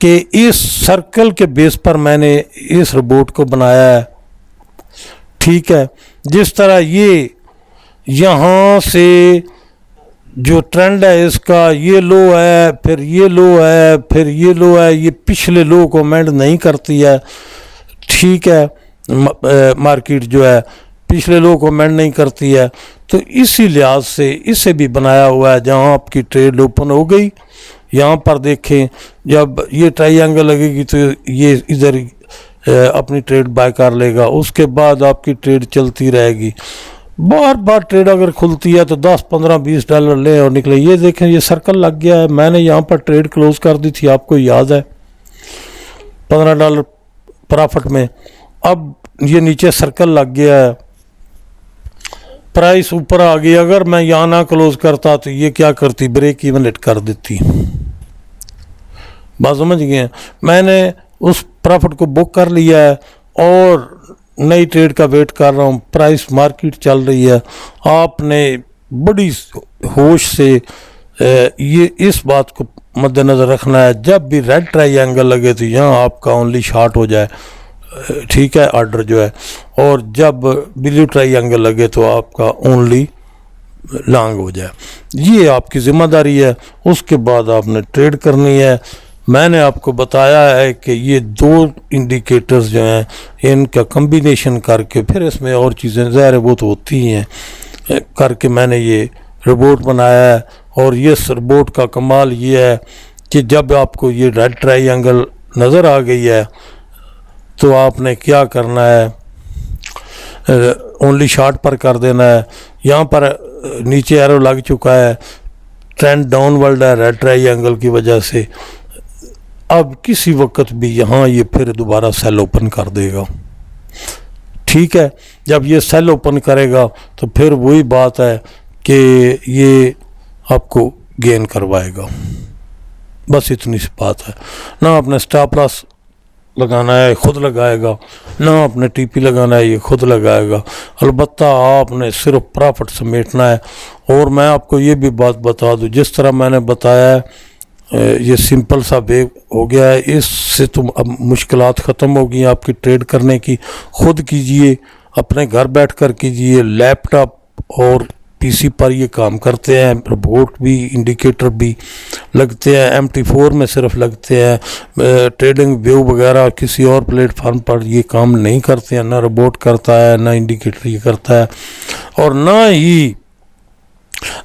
कि इस सर्कल के बेस पर मैंने इस रोबोट को बनाया है, ठीक है। जिस तरह ये यहाँ से जो ट्रेंड है इसका, ये लो है, फिर ये लो है, फिर ये लो है, ये पिछले लो को मेंड नहीं करती है, ठीक है। मार्केट जो है पिछले लो को मेंड नहीं करती है, तो इसी लिहाज से इसे भी बनाया हुआ है। जहाँ आपकी ट्रेड ओपन हो गई, यहाँ पर देखें, जब ये ट्रायंगल लगेगी तो ये इधर अपनी ट्रेड बाय कर लेगा, उसके बाद आपकी ट्रेड चलती रहेगी। बार बार ट्रेड अगर खुलती है तो 10 15 20 डॉलर ले और निकले। ये देखें ये सर्कल लग गया है, मैंने यहाँ पर ट्रेड क्लोज कर दी थी, आपको याद है, $15 प्रॉफिट में। अब ये नीचे सर्कल लग गया है, प्राइस ऊपर आ गई। अगर मैं यहाँ ना क्लोज करता तो ये क्या करती, ब्रेक इवन हिट कर देती। बात समझ गए? मैंने उस प्रॉफिट को बुक कर लिया है और नई ट्रेड का वेट कर रहा हूँ। प्राइस मार्केट चल रही है। आपने बड़ी होश से ये इस बात को मद्देनज़र रखना है, जब भी रेड ट्रायंगल लगे तो यहाँ आपका ओनली शॉर्ट हो जाए, ठीक है, ऑर्डर जो है, और जब ब्लू ट्रायंगल लगे तो आपका ओनली लॉन्ग हो जाए। ये आपकी ज़िम्मेदारी है। उसके बाद आपने ट्रेड करनी है। मैंने आपको बताया है कि ये 2 इंडिकेटर्स जो हैं इनका कम्बिनेशन करके फिर इसमें और चीज़ें ज़ाहिर है वो तो होती ही हैं करके मैंने ये रिपोर्ट बनाया है। और ये रिपोर्ट का कमाल ये है कि जब आपको ये रेड ट्रायंगल नज़र आ गई है तो आपने क्या करना है, ओनली शॉर्ट पर कर देना है। यहाँ पर नीचे एरो लग चुका है, ट्रेंड डाउनवर्ड है रेड ट्रायंगल की वजह से। अब किसी वक्त भी यहाँ ये फिर दोबारा सेल ओपन कर देगा, ठीक है। जब ये सेल ओपन करेगा तो फिर वही बात है कि ये आपको गेन करवाएगा। बस इतनी सी बात है। ना आपने स्टॉप लॉस लगाना है, खुद लगाएगा, ना आपने टीपी लगाना है, ये खुद लगाएगा। अलबत्ता आपने सिर्फ प्रॉफिट समेटना है। और मैं आपको ये भी बात बता दूं, जिस तरह मैंने बताया है ये सिंपल सा वे हो गया है। इससे तुम अब मुश्किलात ख़त्म हो गई आपकी ट्रेड करने की। खुद कीजिए, अपने घर बैठ कर कीजिए। लैपटॉप और पीसी पर ये काम करते हैं, रिपोर्ट भी इंडिकेटर भी लगते हैं, MT4 में सिर्फ लगते हैं। ट्रेडिंग व्यू वगैरह किसी और प्लेटफार्म पर ये काम नहीं करते हैं। ना रिपोर्ट करता है, ना इंडिकेटर ये करता है, और ना ही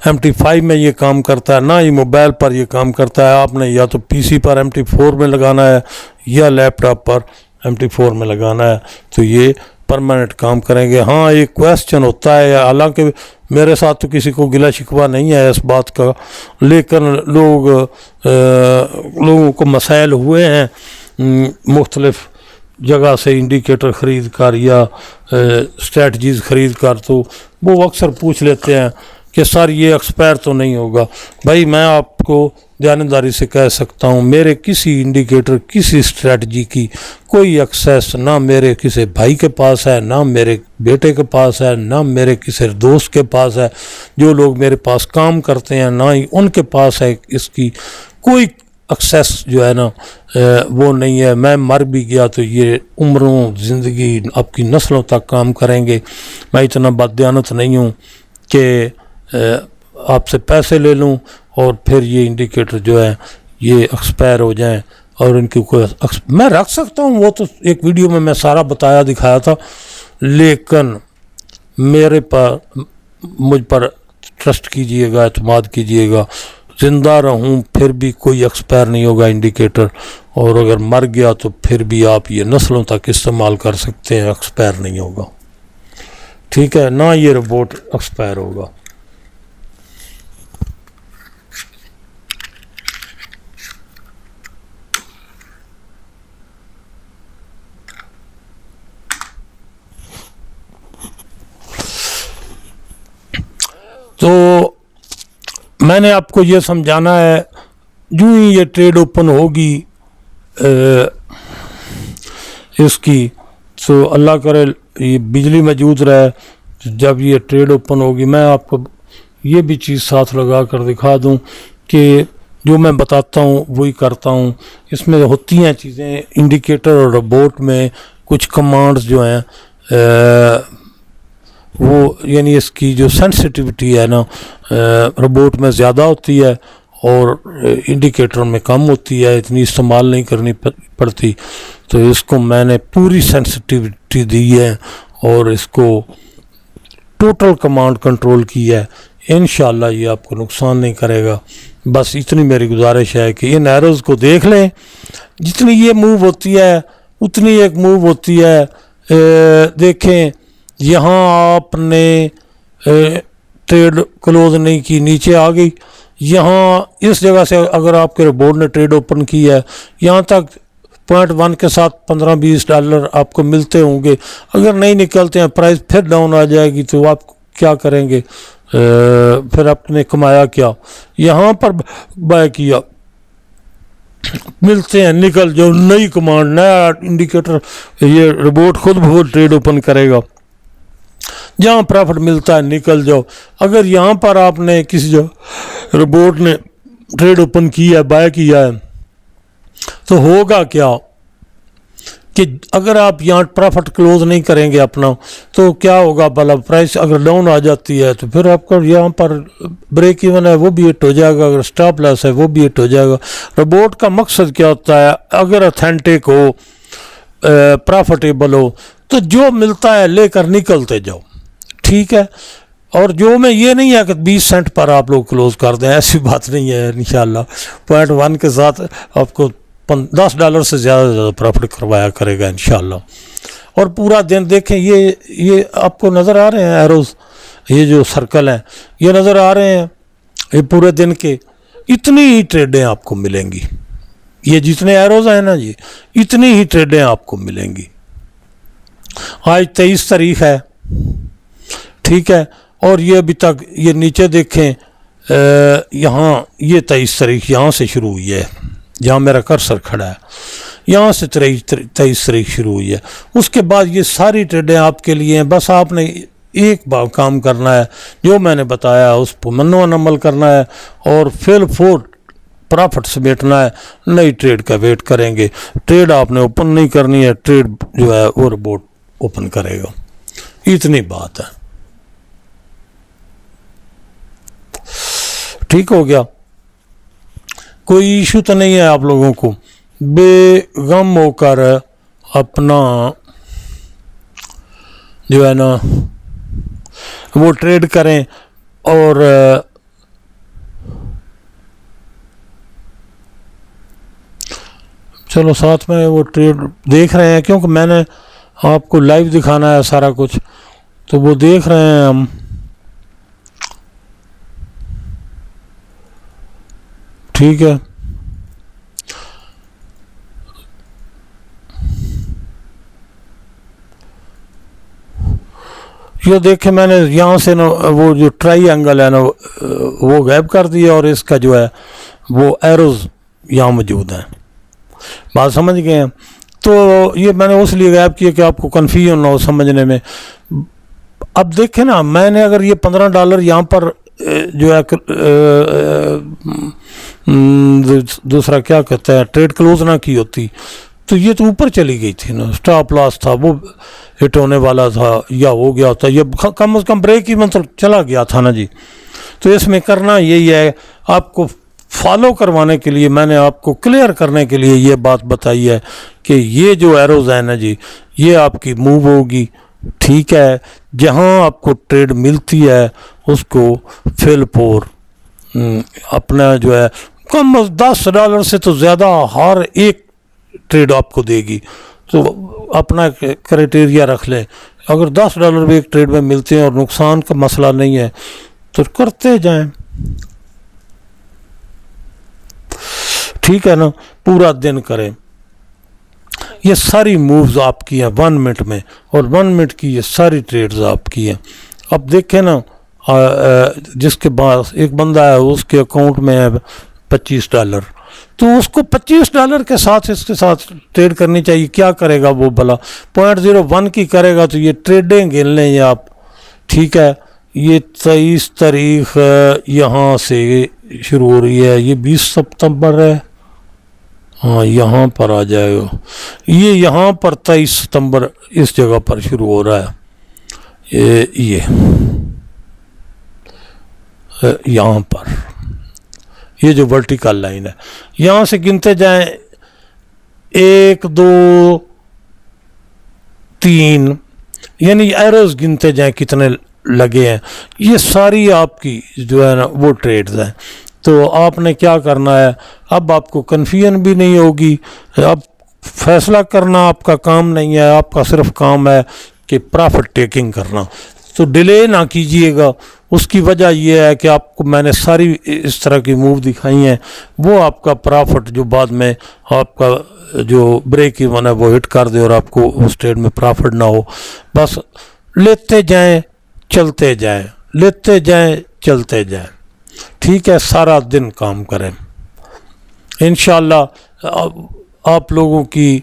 MT5 में ये काम करता है, ना ही मोबाइल पर ये काम करता है। आपने या तो पीसी पर MT4 में लगाना है या लैपटॉप पर MT4 में लगाना है, तो ये परमानेंट काम करेंगे। हाँ, एक क्वेश्चन होता है, हालांकि मेरे साथ तो किसी को गिला शिकवा नहीं है इस बात का, लेकिन लोगों को मसाइल हुए हैं मुख्तलिफ जगह से इंडिकेटर ख़रीद कर या स्ट्रेटजीज़ ख़रीद कर, तो वो अक्सर पूछ लेते हैं कि सर ये एक्सपायर तो नहीं होगा। भाई मैं आपको ध्यानदारी से कह सकता हूँ, मेरे किसी इंडिकेटर किसी स्ट्रेटजी की कोई एक्सेस ना मेरे किसी भाई के पास है, ना मेरे बेटे के पास है, ना मेरे किसी दोस्त के पास है। जो लोग मेरे पास काम करते हैं ना ही उनके पास है इसकी कोई एक्सेस जो है ना वो नहीं है। मैं मर भी गया तो ये उम्रों ज़िंदगी आपकी नस्लों तक काम करेंगे। मैं इतना बददियानत नहीं हूँ कि आपसे पैसे ले लूं और फिर ये इंडिकेटर जो है ये एक्सपायर हो जाएं और इनकी कोई मैं रख सकता हूं। वो तो एक वीडियो में मैं सारा बताया दिखाया था, लेकिन मेरे पर मुझ पर ट्रस्ट कीजिएगा, एतमाद कीजिएगा। ज़िंदा रहूं फिर भी कोई एक्सपायर नहीं होगा इंडिकेटर, और अगर मर गया तो फिर भी आप ये नस्लों तक इस्तेमाल कर सकते हैं, एक्सपायर नहीं होगा, ठीक है ना। ये रिपोर्ट एक्सपायर होगा। तो मैंने आपको ये समझाना है, जो ही ये ट्रेड ओपन होगी इसकी, तो अल्लाह करे ये बिजली मौजूद रहे। जब ये ट्रेड ओपन होगी मैं आपको ये भी चीज़ साथ लगा कर दिखा दूं कि जो मैं बताता हूँ वही करता हूँ। इसमें होती हैं चीज़ें, इंडिकेटर और रिपोर्ट में कुछ कमांड्स जो हैं वो, यानी इसकी जो सेंसिटिविटी है ना रिपोर्ट में ज़्यादा होती है और इंडिकेटर में कम होती है, इतनी इस्तेमाल नहीं करनी पड़ती। तो इसको मैंने पूरी सेंसिटिविटी दी है और इसको टोटल कमांड कंट्रोल की है। इंशाल्लाह ये आपको नुकसान नहीं करेगा। बस इतनी मेरी गुजारिश है कि इन एरोज़ को देख लें। जितनी ये मूव होती है उतनी एक मूव होती है। देखें यहाँ आपने ट्रेड क्लोज नहीं की, नीचे आ गई। यहाँ इस जगह से अगर आपके बोर्ड ने ट्रेड ओपन की है, यहाँ तक 0.1 के साथ $15-20 आपको मिलते होंगे। अगर नहीं निकलते हैं, प्राइस फिर डाउन आ जाएगी, तो आप क्या करेंगे? फिर आपने कमाया क्या? यहाँ पर बाय किया, मिलते हैं, निकल जाओ, नई कमांड, नया इंडिकेटर, ये रोबोट खुद बहुत ट्रेड ओपन करेगा। जहाँ प्रॉफिट मिलता है निकल जाओ। अगर यहाँ पर आपने किसी जो रोबोट ने ट्रेड ओपन किया है, बाय किया है, तो होगा क्या कि अगर आप यहाँ प्रॉफिट क्लोज नहीं करेंगे अपना, तो क्या होगा भला? प्राइस अगर डाउन आ जाती है तो फिर आपका यहाँ पर ब्रेक इवन है वो भी हिट हो जाएगा, अगर स्टॉप लॉस है वो भी हिट हो जाएगा। रोबोट का मकसद क्या होता है? अगर ऑथेंटिक हो, प्रॉफिटेबल हो, तो जो मिलता है लेकर निकलते जाओ, ठीक है। और जो में ये नहीं है कि 20 सेंट पर आप लोग क्लोज कर दें, ऐसी बात नहीं है। इंशाल्लाह 0.1 के साथ आपको $10 से ज़्यादा प्रॉफिट करवाया करेगा इंशाल्लाह। और पूरा दिन देखें, ये आपको नज़र आ रहे हैं एरोज़, ये जो सर्कल हैं ये नज़र आ रहे हैं, ये पूरे दिन के इतनी ही ट्रेडें आपको मिलेंगी। ये जितने एरोज़ हैं ना जी, इतनी ही ट्रेडें आपको मिलेंगी। आज 23 तारीख है, ठीक है, और ये अभी तक ये नीचे देखें, यहाँ ये 23 तारीख यहाँ से शुरू हुई है, जहाँ मेरा कर्सर खड़ा है, यहाँ से 23 तारीख शुरू हुई है। उसके बाद ये सारी ट्रेडें आपके लिए हैं। बस आपने एक बार काम करना है, जो मैंने बताया उस पर मन्नो अमल करना है और फिल फोर प्रॉफिट समेटना है। नई ट्रेड का वेट करेंगे। ट्रेड आपने ओपन नहीं करनी है, ट्रेड जो है वो रोबोट ओपन करेगा। इतनी बात है, ठीक हो गया। कोई इशू तो नहीं है आप लोगों को। बेगम होकर अपना जो है ना वो ट्रेड करें और चलो साथ में वो ट्रेड देख रहे हैं, क्योंकि मैंने आपको लाइव दिखाना है सारा कुछ, तो वो देख रहे हैं हम। ठीक है, ये देखे मैंने यहाँ से ना वो जो ट्रायंगल है ना वो गायब कर दिया और इसका जो है वो एरोज यहाँ मौजूद है। बात समझ गए हैं? तो ये मैंने उस लिए गायब किया कि आपको कन्फ्यूजन ना हो समझने में। अब देखें ना, मैंने अगर ये $15 यहाँ पर जो है दूसरा क्या कहते हैं ट्रेड क्लोज ना की होती, तो ये तो ऊपर चली गई थी ना, स्टॉप लॉस था वो हिट होने वाला था या हो गया था, ये कम से कम ब्रेक इवन तो चला गया था ना जी। तो इसमें करना यही है, आपको फॉलो करवाने के लिए, मैंने आपको क्लियर करने के लिए ये बात बताई है कि ये जो एरोज है ना जी, ये आपकी मूव होगी, ठीक है। जहां आपको ट्रेड मिलती है उसको फिल फोर अपना जो है कम $10 से तो ज़्यादा हर एक ट्रेड आपको देगी। तो अपना क्राइटेरिया रख लें, अगर $10 भी एक ट्रेड में मिलते हैं और नुकसान का मसला नहीं है तो करते जाएं, ठीक है ना। पूरा दिन करें। ये सारी मूव्स आपकी हैं 1 मिनट में, और 1 मिनट की ये सारी ट्रेड्स आपकी हैं। अब देखें ना, जिसके पास एक बंदा है उसके अकाउंट में है $25, तो उसको $25 के साथ इसके साथ ट्रेड करनी चाहिए। क्या करेगा वो भला? 0.01 की करेगा तो ये ट्रेडें गिन लें आप, ठीक है। ये 23 तारीख यहाँ से शुरू हो रही है, ये 20 सितंबर है, हाँ यहाँ पर आ जाएगा। ये यहाँ पर 23 सितंबर इस जगह पर शुरू हो रहा है। ये यहाँ पर ये जो वर्टिकल लाइन है, यहाँ से गिनते जाएं 1 2 3, यानी एरोज गिनते जाएं कितने लगे हैं। ये सारी आपकी जो है ना वो ट्रेड्स हैं। तो आपने क्या करना है, अब आपको कन्फ्यूजन भी नहीं होगी। अब फैसला करना आपका काम नहीं है, आपका सिर्फ काम है कि प्रॉफिट टेकिंग करना। तो डिले ना कीजिएगा। उसकी वजह यह है कि आपको मैंने सारी इस तरह की मूव दिखाई हैं, वो आपका प्रॉफिट जो बाद में आपका जो ब्रेक इवन है वो हिट कर दे और आपको उस ट्रेड में प्रॉफिट ना हो। बस लेते जाएं चलते जाएं, लेते जाएं चलते जाएं, ठीक है। सारा दिन काम करें, इंशाल्लाह आप लोगों की,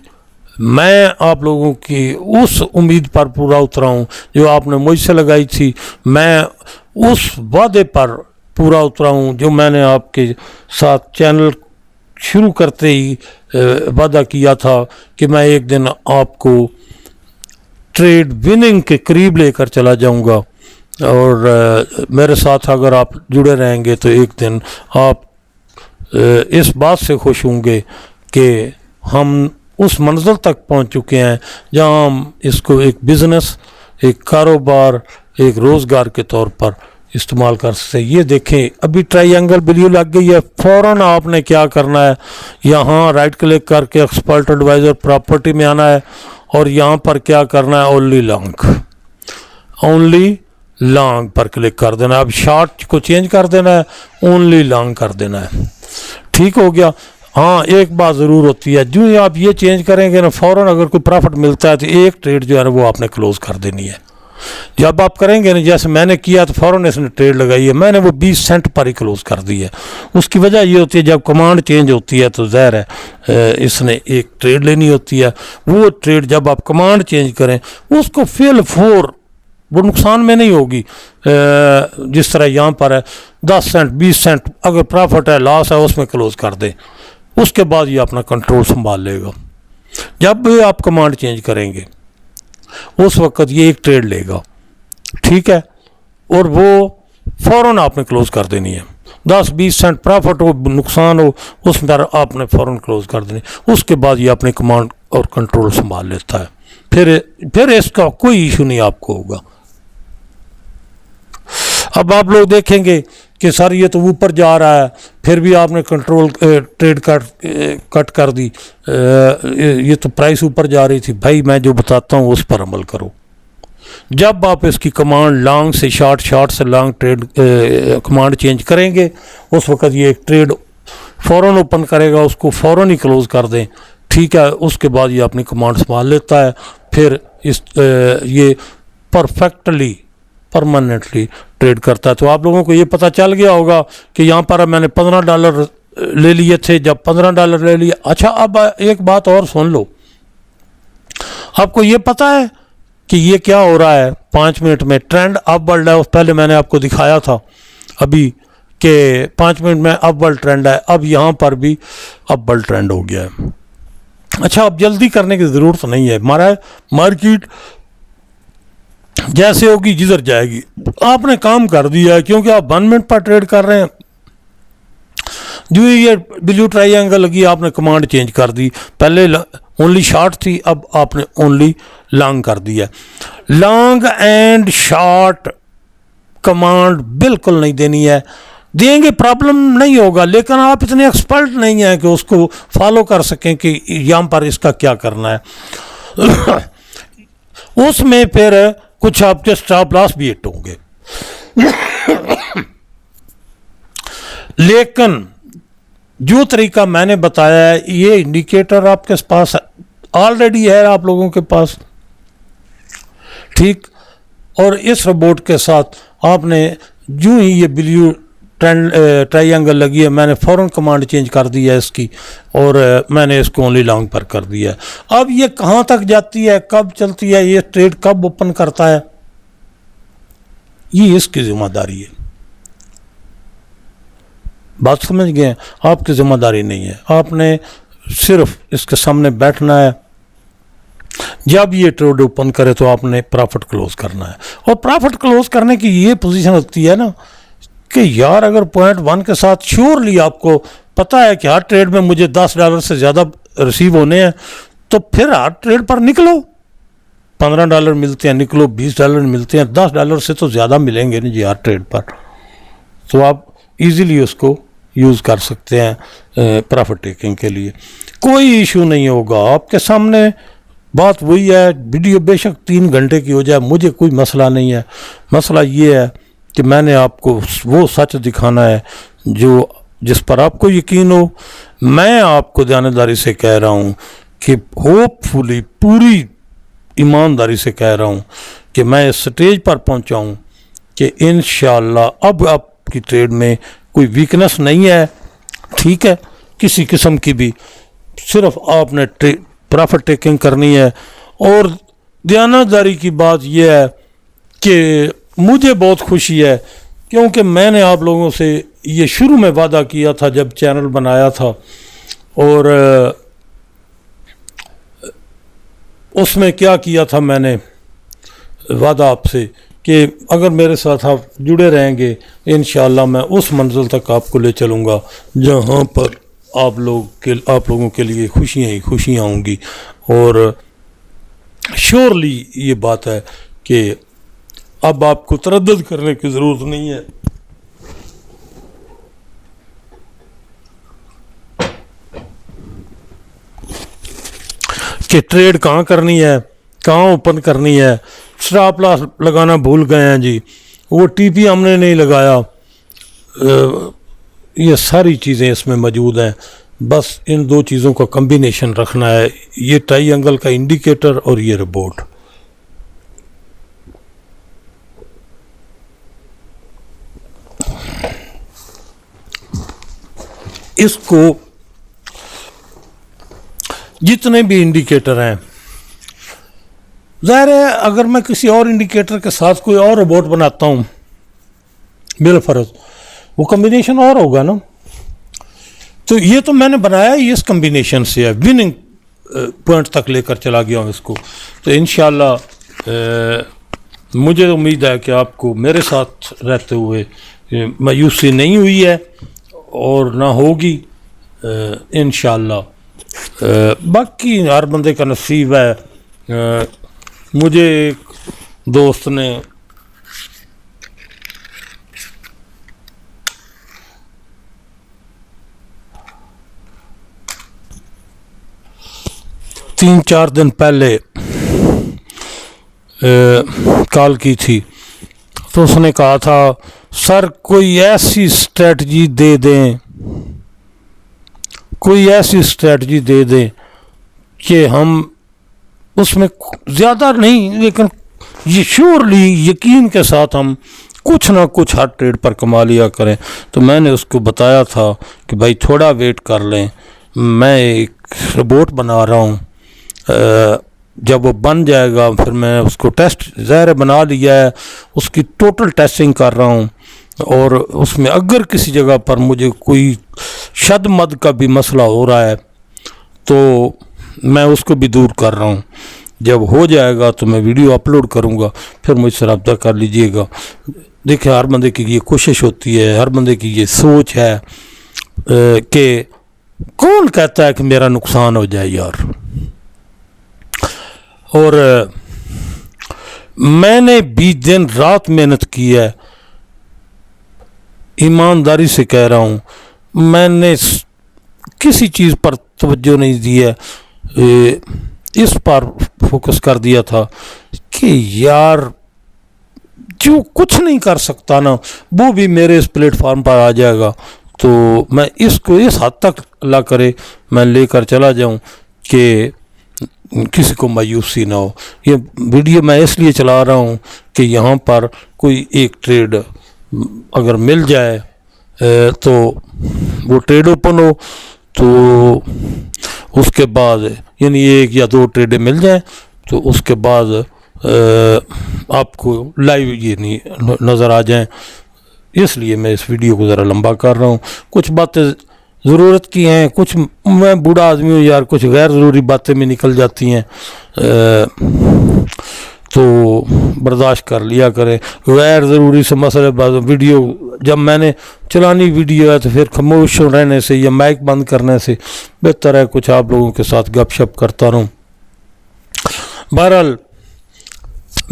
मैं आप लोगों की उस उम्मीद पर पूरा उतरा हूँ जो आपने मुझसे लगाई थी। मैं उस वादे पर पूरा उतरा हूँ जो मैंने आपके साथ चैनल शुरू करते ही वादा किया था कि मैं एक दिन आपको ट्रेड विनिंग के करीब लेकर चला जाऊंगा। और मेरे साथ अगर आप जुड़े रहेंगे तो एक दिन आप इस बात से खुश होंगे कि हम उस मंजिल तक पहुंच चुके हैं जहां हम इसको एक बिज़नेस, एक कारोबार, एक रोज़गार के तौर पर इस्तेमाल कर सकते। ये देखें, अभी ट्रायंगल वैल्यू लग गई है, फ़ौरन आपने क्या करना है, यहाँ राइट क्लिक करके एक्सपर्ट एडवाइज़र प्रॉपर्टी में आना है और यहाँ पर क्या करना है, ओनली लॉन्ग, ओनली लॉन्ग पर क्लिक कर देना है। अब शॉर्ट को चेंज कर देना है, ओनली लॉन्ग कर देना है, ठीक हो गया। हाँ, एक बात ज़रूर होती है, जो ही आप ये चेंज करेंगे ना, फ़ौरन अगर कोई प्रॉफिट मिलता है तो एक ट्रेड जो है ना वो आपने क्लोज कर देनी है। जब आप करेंगे ना, जैसे मैंने किया तो फ़ौरन इसने ट्रेड लगाई है, मैंने वो 20 सेंट पर ही क्लोज कर दी है। उसकी वजह ये होती है जब कमांड चेंज होती है तो ज़ाहिर है इसने एक ट्रेड लेनी होती है। वो ट्रेड जब आप कमांड चेंज करें उसको फेल फोर, वो नुकसान में नहीं होगी। जिस तरह यहाँ पर है 10 सेंट 20 सेंट अगर प्रॉफिट है, लॉस है, उसमें क्लोज कर दें, उसके बाद ये अपना कंट्रोल संभाल लेगा। जब भी आप कमांड चेंज करेंगे उस वक्त ये एक ट्रेड लेगा, ठीक है, और वो फ़ौरन आपने क्लोज कर देनी है। 10-20 सेंट प्रॉफिट हो, नुकसान हो, उस पर आपने फ़ौरन क्लोज कर देनी। उसके बाद ये अपनी कमांड और कंट्रोल संभाल लेता है, फिर इसका कोई इशू नहीं आपको होगा। अब आप लोग देखेंगे कि सर ये तो ऊपर जा रहा है, फिर भी आपने कंट्रोल ट्रेड कट कर दी, ये तो प्राइस ऊपर जा रही थी। भाई मैं जो बताता हूँ उस पर अमल करो। जब आप इसकी कमांड लॉन्ग से शॉर्ट, शॉर्ट से लॉन्ग ट्रेड कमांड चेंज करेंगे उस वक्त ये एक ट्रेड फ़ौरन ओपन करेगा, उसको फ़ौरन ही क्लोज कर दें, ठीक है। उसके बाद ये अपनी कमांड संभाल लेता है, फिर ये परफेक्टली परमानेंटली ट्रेड करता है। तो आप लोगों को ये पता चल गया होगा कि यहाँ पर मैंने $15 ले लिए थे। जब $15 ले लिए, अच्छा अब एक बात और सुन लो, आपको ये पता है कि ये क्या हो रहा है, 5 मिनट में ट्रेंड अपवर्ड है। पहले मैंने आपको दिखाया था अभी कि 5 मिनट में अपवर्ड ट्रेंड है, अब यहाँ पर भी अपवर्ड ट्रेंड हो गया है। अच्छा, अब जल्दी करने की ज़रूरत नहीं है, हमारा मार्केट जैसे होगी जिधर जाएगी। आपने काम कर दिया है क्योंकि आप 1 मिनट पर ट्रेड कर रहे हैं। जो ये ब्लू ट्रायंगल लगी, आपने कमांड चेंज कर दी, पहले ओनली शॉर्ट थी, अब आपने ओनली लॉन्ग कर दिया। लॉन्ग एंड शॉर्ट कमांड बिल्कुल नहीं देनी है, देंगे प्रॉब्लम नहीं होगा, लेकिन आप इतने एक्सपर्ट नहीं हैं कि उसको फॉलो कर सकें कि यहाँ पर इसका क्या करना है। उसमें फिर कुछ आपके स्टॉप लॉस भी हिट होंगे। लेकिन जो तरीका मैंने बताया है, ये इंडिकेटर आपके पास ऑलरेडी है, आप लोगों के पास, ठीक। और इस रोबोट के साथ आपने जो ही ये ब्लू ट्रायंगल लगी है, मैंने फ़ौरन कमांड चेंज कर दी है इसकी और मैंने इसको ओनली लॉन्ग पर कर दिया है। अब ये कहाँ तक जाती है, कब चलती है, ये ट्रेड कब ओपन करता है, ये इसकी जिम्मेदारी है। बात समझ गए? आपकी जिम्मेदारी नहीं है, आपने सिर्फ इसके सामने बैठना है। जब ये ट्रेड ओपन करे तो आपने प्रॉफिट क्लोज करना है। और प्रॉफिट क्लोज करने की ये पोजीशन होती है ना कि यार अगर $0.1 के साथ श्योरली आपको पता है कि हर ट्रेड में मुझे $10 से ज़्यादा रिसीव होने हैं, तो फिर हर ट्रेड पर निकलो। $15 मिलते हैं निकलो, $20 मिलते हैं, $10 से तो ज़्यादा मिलेंगे नहीं जी हर ट्रेड पर, तो आप इजीली उसको यूज़ कर सकते हैं प्रॉफिट टेकिंग के लिए। कोई इशू नहीं होगा, आपके सामने बात वही है, वीडियो बेशक 3 घंटे की हो जाए, मुझे कोई मसला नहीं है। मसला ये है कि मैंने आपको वो सच दिखाना है जो जिस पर आपको यकीन हो। मैं आपको ध्यानदारी से कह रहा हूँ कि होपफुली, पूरी ईमानदारी से कह रहा हूँ कि मैं इस स्टेज पर पहुँचा हूँ कि इंशाअल्लाह अब आपकी ट्रेड में कोई वीकनेस नहीं है, ठीक है, किसी किस्म की भी। सिर्फ आपने प्रॉफिट टेकिंग करनी है। और ध्यानदारी की बात यह है कि मुझे बहुत खुशी है क्योंकि मैंने आप लोगों से ये शुरू में वादा किया था जब चैनल बनाया था, और उसमें क्या किया था मैंने वादा आपसे कि अगर मेरे साथ आप जुड़े रहेंगे इंशाअल्लाह मैं उस मंजिल तक आपको ले चलूँगा जहाँ पर आप लोगों के लिए खुशियाँ ही खुशियाँ होंगी। और श्योरली ये बात है कि अब आपको तरद्दुद करने की ज़रूरत नहीं है। कि ट्रेड कहाँ करनी है, कहाँ ओपन करनी है। स्टॉप लॉस लगाना भूल गए हैं जी, वो टीपी हमने नहीं लगाया। ये सारी चीज़ें इसमें मौजूद हैं, बस इन 2 चीज़ों का कम्बिनेशन रखना है, ये ट्रायंगल का इंडिकेटर और ये रिपोर्ट। इसको जितने भी इंडिकेटर हैं, ज़ाहिर है अगर मैं किसी और इंडिकेटर के साथ कोई और रोबोट बनाता हूँ बिलफर्ज वो कम्बिनेशन और होगा ना। तो ये तो मैंने बनाया ही इस कम्बिनेशन से है, विनिंग पॉइंट तक लेकर चला गया हूँ इसको। तो इंशाल्लाह मुझे उम्मीद है कि आपको मेरे साथ रहते हुए मायूसी नहीं हुई है और ना होगी इंशाल्लाह। बाकी हर बंदे का नसीब है। मुझे एक दोस्त ने तीन चार दिन पहले कॉल की थी, तो उसने कहा था सर कोई ऐसी स्ट्रेटजी दे दें, कोई ऐसी स्ट्रेटजी दे दें कि हम उसमें ज़्यादा नहीं लेकिन ये श्योरली यकीन के साथ हम कुछ ना कुछ हर ट्रेड पर कमा लिया करें। तो मैंने उसको बताया था कि भाई थोड़ा वेट कर लें, मैं एक रोबोट बना रहा हूँ, जब वो बन जाएगा फिर मैं उसको टेस्ट ज़ाहिर बना लिया है, उसकी टोटल टेस्टिंग कर रहा हूँ। और उसमें अगर किसी जगह पर मुझे कोई शद मद का भी मसला हो रहा है तो मैं उसको भी दूर कर रहा हूँ। जब हो जाएगा तो मैं वीडियो अपलोड करूँगा, फिर मुझसे रब्ता कर लीजिएगा। देखिए हर बंदे की ये कोशिश होती है, हर बंदे की ये सोच है कि कौन कहता है कि मेरा नुकसान हो जाए यार। और मैंने भी दिन रात मेहनत की है, ईमानदारी से कह रहा हूँ, मैंने किसी चीज़ पर तवज्जो नहीं दी है, इस पर फोकस कर दिया था कि यार जो कुछ नहीं कर सकता ना वो भी मेरे इस प्लेटफॉर्म पर आ जाएगा। तो मैं इसको इस हद तक अल्लाह करे मैं लेकर चला जाऊं कि किसी को मायूसी ना हो। ये वीडियो मैं इसलिए चला रहा हूँ कि यहाँ पर कोई एक ट्रेड अगर मिल जाए तो वो ट्रेड ओपन हो, तो उसके बाद यानी 1 या 2 ट्रेडें मिल जाएं तो उसके बाद आपको लाइव ये नहीं नज़र आ जाएं। इसलिए मैं इस वीडियो को ज़रा लंबा कर रहा हूँ। कुछ बातें ज़रूरत की हैं, कुछ मैं बूढ़ा आदमी हूँ यार, कुछ गैर ज़रूरी बातें में निकल जाती हैं, तो बर्दाश्त कर लिया करें। गैर ज़रूरी से मसले वीडियो जब मैंने चलानी वीडियो है तो फिर खामोश रहने से या माइक बंद करने से बेहतर है कुछ आप लोगों के साथ गपशप करता रहूं। बहरहाल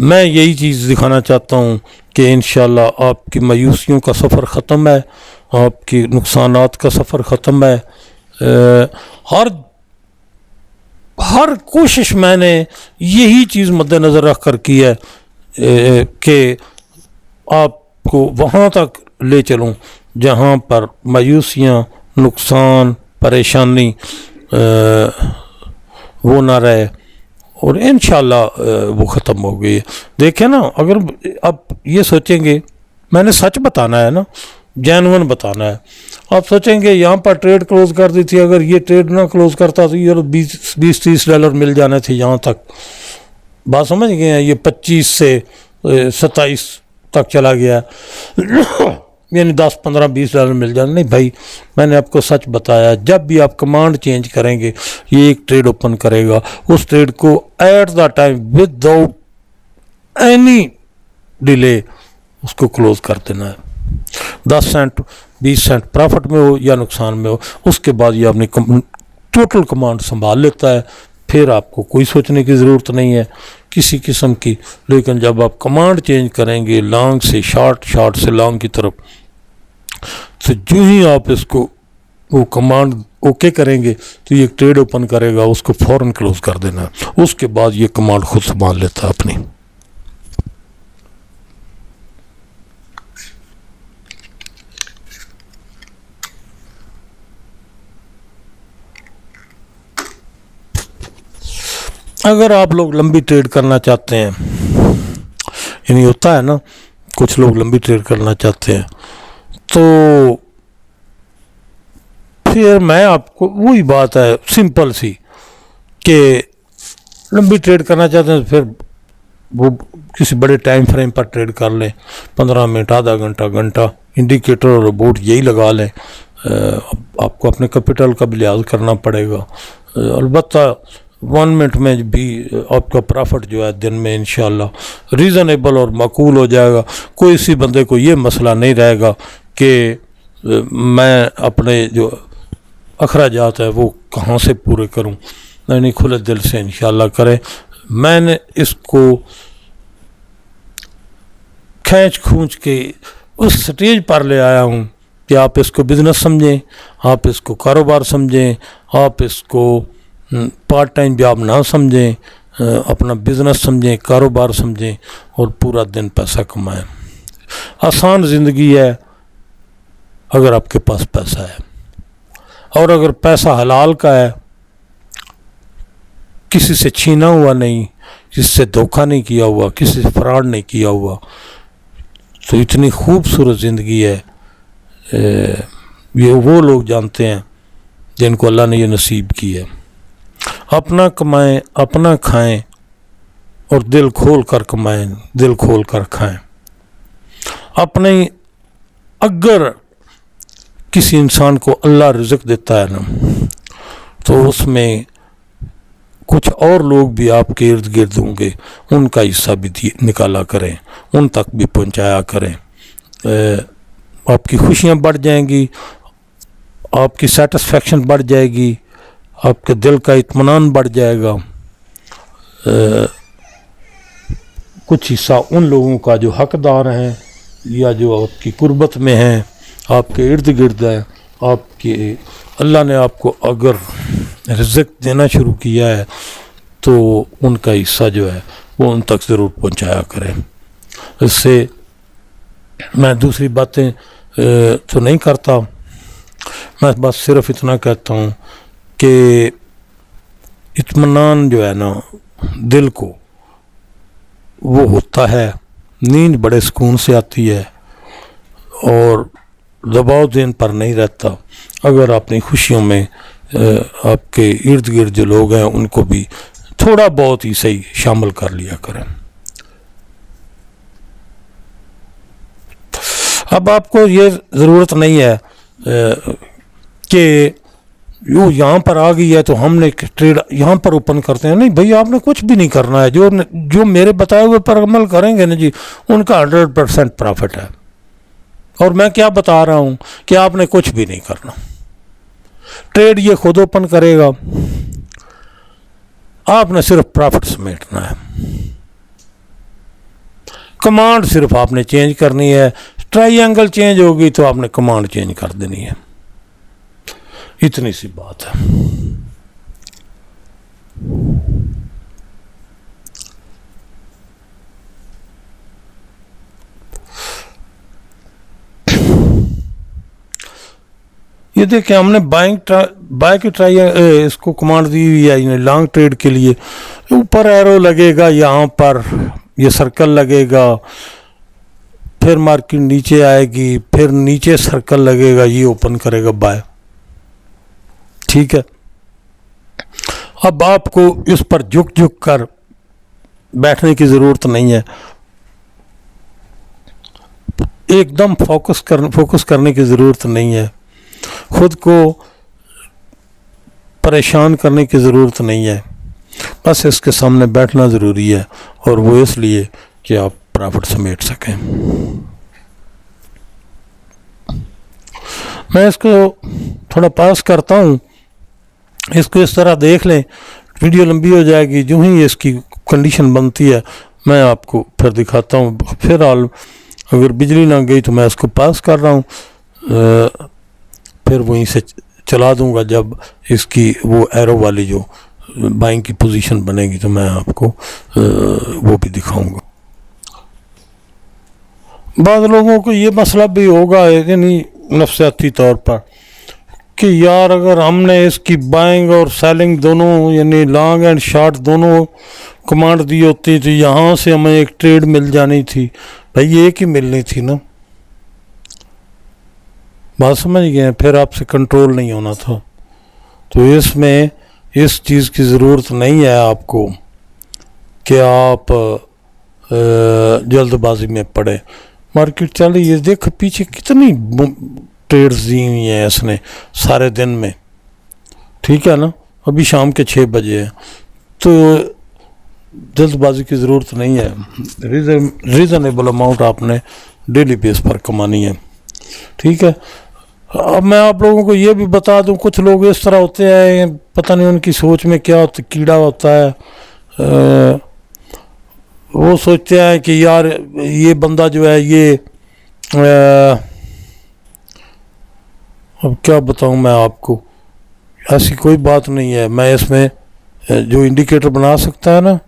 मैं यही चीज़ दिखाना चाहता हूं कि इंशाल्लाह आपकी मायूसियों का सफ़र ख़त्म है, आपकी नुकसानात का सफ़र ख़त्म है। हर हर कोशिश मैंने यही चीज़ मद्देनज़र रख कर की है कि आपको वहाँ तक ले चलूँ जहाँ पर मायूसियाँ, नुकसान, परेशानी वो ना रहे, और इंशाल्लाह वो ख़त्म हो गई है। देखें ना, अगर आप ये सोचेंगे, मैंने सच बताना है ना, जेन्युइन बताना है। आप सोचेंगे यहाँ पर ट्रेड क्लोज़ कर दी थी, अगर ये ट्रेड ना क्लोज़ करता तो ये $20-30 मिल जाने थे यहाँ तक। बात समझ गए हैं? ये 25 से 27 तक चला गया यानी 10, 15, $20 मिल जाने। नहीं भाई, मैंने आपको सच बताया। जब भी आप कमांड चेंज करेंगे, ये एक ट्रेड ओपन करेगा, उस ट्रेड को at the time without any delay उसको क्लोज़ कर देना है। 10 सेंट 20 सेंट प्रॉफिट में हो या नुकसान में हो, उसके बाद ये अपनी टोटल कमांड संभाल लेता है। फिर आपको कोई सोचने की ज़रूरत नहीं है किसी किस्म की। लेकिन जब आप कमांड चेंज करेंगे लॉन्ग से शॉर्ट, शॉर्ट से लॉन्ग की तरफ, तो जो ही आप इसको वो कमांड ओके करेंगे तो ये ट्रेड ओपन करेगा, उसको फ़ौरन क्लोज़ कर देना है। उसके बाद ये कमांड खुद संभाल लेता है अपनी। अगर आप लोग लंबी ट्रेड करना चाहते हैं, यानी होता है ना, कुछ लोग लंबी ट्रेड करना चाहते हैं, तो फिर मैं आपको वही बात है सिंपल सी कि लंबी ट्रेड करना चाहते हैं तो फिर वो किसी बड़े टाइम फ्रेम पर ट्रेड कर लें, 15 मिनट, आधा घंटा, घंटा, इंडिकेटर और बोर्ड यही लगा लें। आपको अपने कैपिटल का भी लिहाज करना पड़ेगा। अलबत्ता 1 मिनट में भी आपका प्रॉफिट जो है दिन में इंशाल्लाह रीज़नेबल और माकूल हो जाएगा। कोई सी बंदे को ये मसला नहीं रहेगा कि मैं अपने जो अखराजात है वो कहाँ से पूरे करूँ। नहीं, खुले दिल से इंशाल्लाह करें। मैंने इसको खींच खूंच के उस स्टेज पर ले आया हूँ कि आप इसको बिज़नेस समझें, आप इसको कारोबार समझें, आप इसको पार्ट टाइम जॉब ना समझें, अपना बिज़नेस समझें, कारोबार समझें और पूरा दिन पैसा कमाएं। आसान ज़िंदगी है अगर आपके पास पैसा है, और अगर पैसा हलाल का है, किसी से छीना हुआ नहीं, किसी से धोखा नहीं किया हुआ, किसी से फ्रॉड नहीं किया हुआ, तो इतनी खूबसूरत ज़िंदगी है। ये वो लोग जानते हैं जिनको अल्लाह ने ये नसीब की है। अपना कमाएं, अपना खाएं और दिल खोल कर कमाएं, दिल खोल कर खाएं। अपने अगर किसी इंसान को अल्लाह रिज़्क देता है ना, तो उसमें कुछ और लोग भी आपके इर्द गिर्द होंगे, उनका हिस्सा भी निकाला करें, उन तक भी पहुंचाया करें। आपकी खुशियां बढ़ जाएंगी, आपकी सेटिस्फेक्शन बढ़ जाएगी, आपके दिल का इत्मीनान बढ़ जाएगा। कुछ हिस्सा उन लोगों का जो हकदार हैं या जो आपकी कुर्बत में हैं, आपके इर्द गिर्द हैं, आपके अल्लाह ने आपको अगर रिज़्क देना शुरू किया है तो उनका हिस्सा जो है वो उन तक ज़रूर पहुंचाया करें। इससे मैं दूसरी बातें तो नहीं करता, मैं बस सिर्फ इतना कहता हूँ कि इत्मीनान जो है ना दिल को, वो होता है, नींद बड़े सुकून से आती है और दबाव देन पर नहीं रहता। अगर अपनी खुशियों में आपके इर्द गिर्द जो लोग हैं उनको भी थोड़ा बहुत ही सही शामिल कर लिया करें। अब आपको ये ज़रूरत नहीं है कि यो यहाँ पर आ गई है तो हमने ट्रेड यहाँ पर ओपन करते हैं। नहीं भाई, आपने कुछ भी नहीं करना है। जो मेरे बताए हुए पर अमल करेंगे ना जी, उनका 100% प्रॉफिट है। और मैं क्या बता रहा हूँ कि आपने कुछ भी नहीं करना, ट्रेड ये खुद ओपन करेगा, आपने सिर्फ प्रॉफिट समेटना है। कमांड सिर्फ आपने चेंज करनी है। ट्रायंगल चेंज होगी तो आपने कमांड चेंज कर देनी है, इतनी सी बात है। ये देखिए हमने बाय की ट्राई इसको कमांड दी हुई है लॉन्ग ट्रेड के लिए। ऊपर एरो लगेगा, यहाँ पर ये सर्कल लगेगा, फिर मार्केट नीचे आएगी, फिर नीचे सर्कल लगेगा, ये ओपन करेगा बाय। ठीक है, अब आपको इस पर झुक कर बैठने की ज़रूरत नहीं है, एकदम फोकस करने की ज़रूरत नहीं है, खुद को परेशान करने की ज़रूरत नहीं है, बस इसके सामने बैठना ज़रूरी है, और वो इसलिए कि आप प्रॉफिट समेट सकें। मैं इसको थोड़ा पास करता हूँ, इसको इस तरह देख लें, वीडियो लंबी हो जाएगी। जो ही इसकी कंडीशन बनती है मैं आपको फिर दिखाता हूँ। फिर अगर बिजली ना गई तो मैं इसको पास कर रहा हूँ, फिर वहीं से चला दूंगा जब इसकी वो एरो वाली जो बाइंग की पोजीशन बनेगी तो मैं आपको वो भी दिखाऊंगा। बाद लोगों को ये मसला भी होगा यानी नफसियाती तौर पर कि यार अगर हमने इसकी बाइंग और सेलिंग दोनों यानी लॉन्ग एंड शॉर्ट दोनों कमांड दी होती तो यहाँ से हमें एक ट्रेड मिल जानी थी। भाई एक ही मिलनी थी ना, बात समझ गए, फिर आपसे कंट्रोल नहीं होना था। तो इसमें इस चीज़ की ज़रूरत नहीं है आपको कि आप जल्दबाजी में पड़े। मार्केट चल रही है, देख पीछे कितनी ट्रेड्स दी हुई हैं इसने सारे दिन में। ठीक है ना, अभी शाम के 6 बजे है, तो जल्दबाजी की ज़रूरत नहीं है। रीज़नेबल अमाउंट आपने डेली बेस पर कमानी है। ठीक है, अब मैं आप लोगों को ये भी बता दूं, कुछ लोग इस तरह होते हैं, पता नहीं उनकी सोच में क्या होता, कीड़ा होता है, वो सोचते हैं कि यार ये बंदा जो है ये अब क्या बताऊं मैं आपको, ऐसी कोई बात नहीं है। मैं इसमें जो इंडिकेटर बना सकता है ना,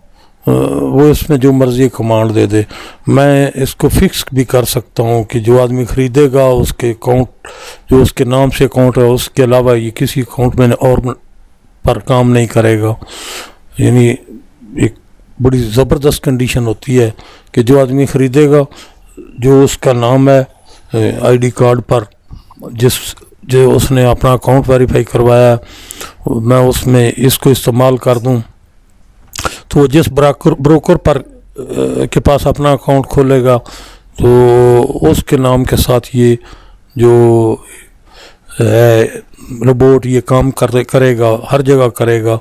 वो इसमें जो मर्ज़ी कमांड दे दे। मैं इसको फिक्स भी कर सकता हूँ कि जो आदमी ख़रीदेगा उसके अकाउंट जो उसके नाम से अकाउंट है उसके अलावा ये किसी अकाउंट में और पर काम नहीं करेगा। यानी एक बड़ी ज़बरदस्त कंडीशन होती है कि जो आदमी ख़रीदेगा जो उसका नाम है आईडी कार्ड पर जो उसने अपना अकाउंट वेरीफाई करवाया, मैं उसमें इसको इस्तेमाल कर दूं तो वो जिस ब्रोकर पर के पास अपना अकाउंट खोलेगा तो उसके नाम के साथ ये जो है रोबोट ये काम करेगा, हर जगह करेगा।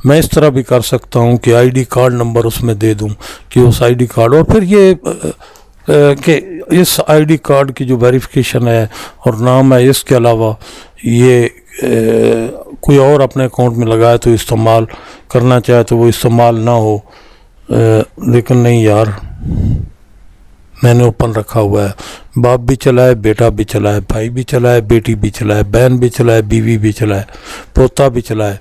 मैं इस तरह भी कर सकता हूँ कि आईडी कार्ड नंबर उसमें दे दूँ कि उस आईडी कार्ड, और फिर ये कि इस आईडी कार्ड की जो वेरिफिकेशन है और नाम है, इसके अलावा ये कोई और अपने अकाउंट में लगाए तो इस्तेमाल करना चाहे तो वो इस्तेमाल ना हो। लेकिन नहीं यार, मैंने ओपन रखा हुआ है, बाप भी चलाए, बेटा भी चलाए, भाई भी चलाए, बेटी भी चलाए, बहन भी चलाए, बीवी भी चलाए, पोता भी चलाए।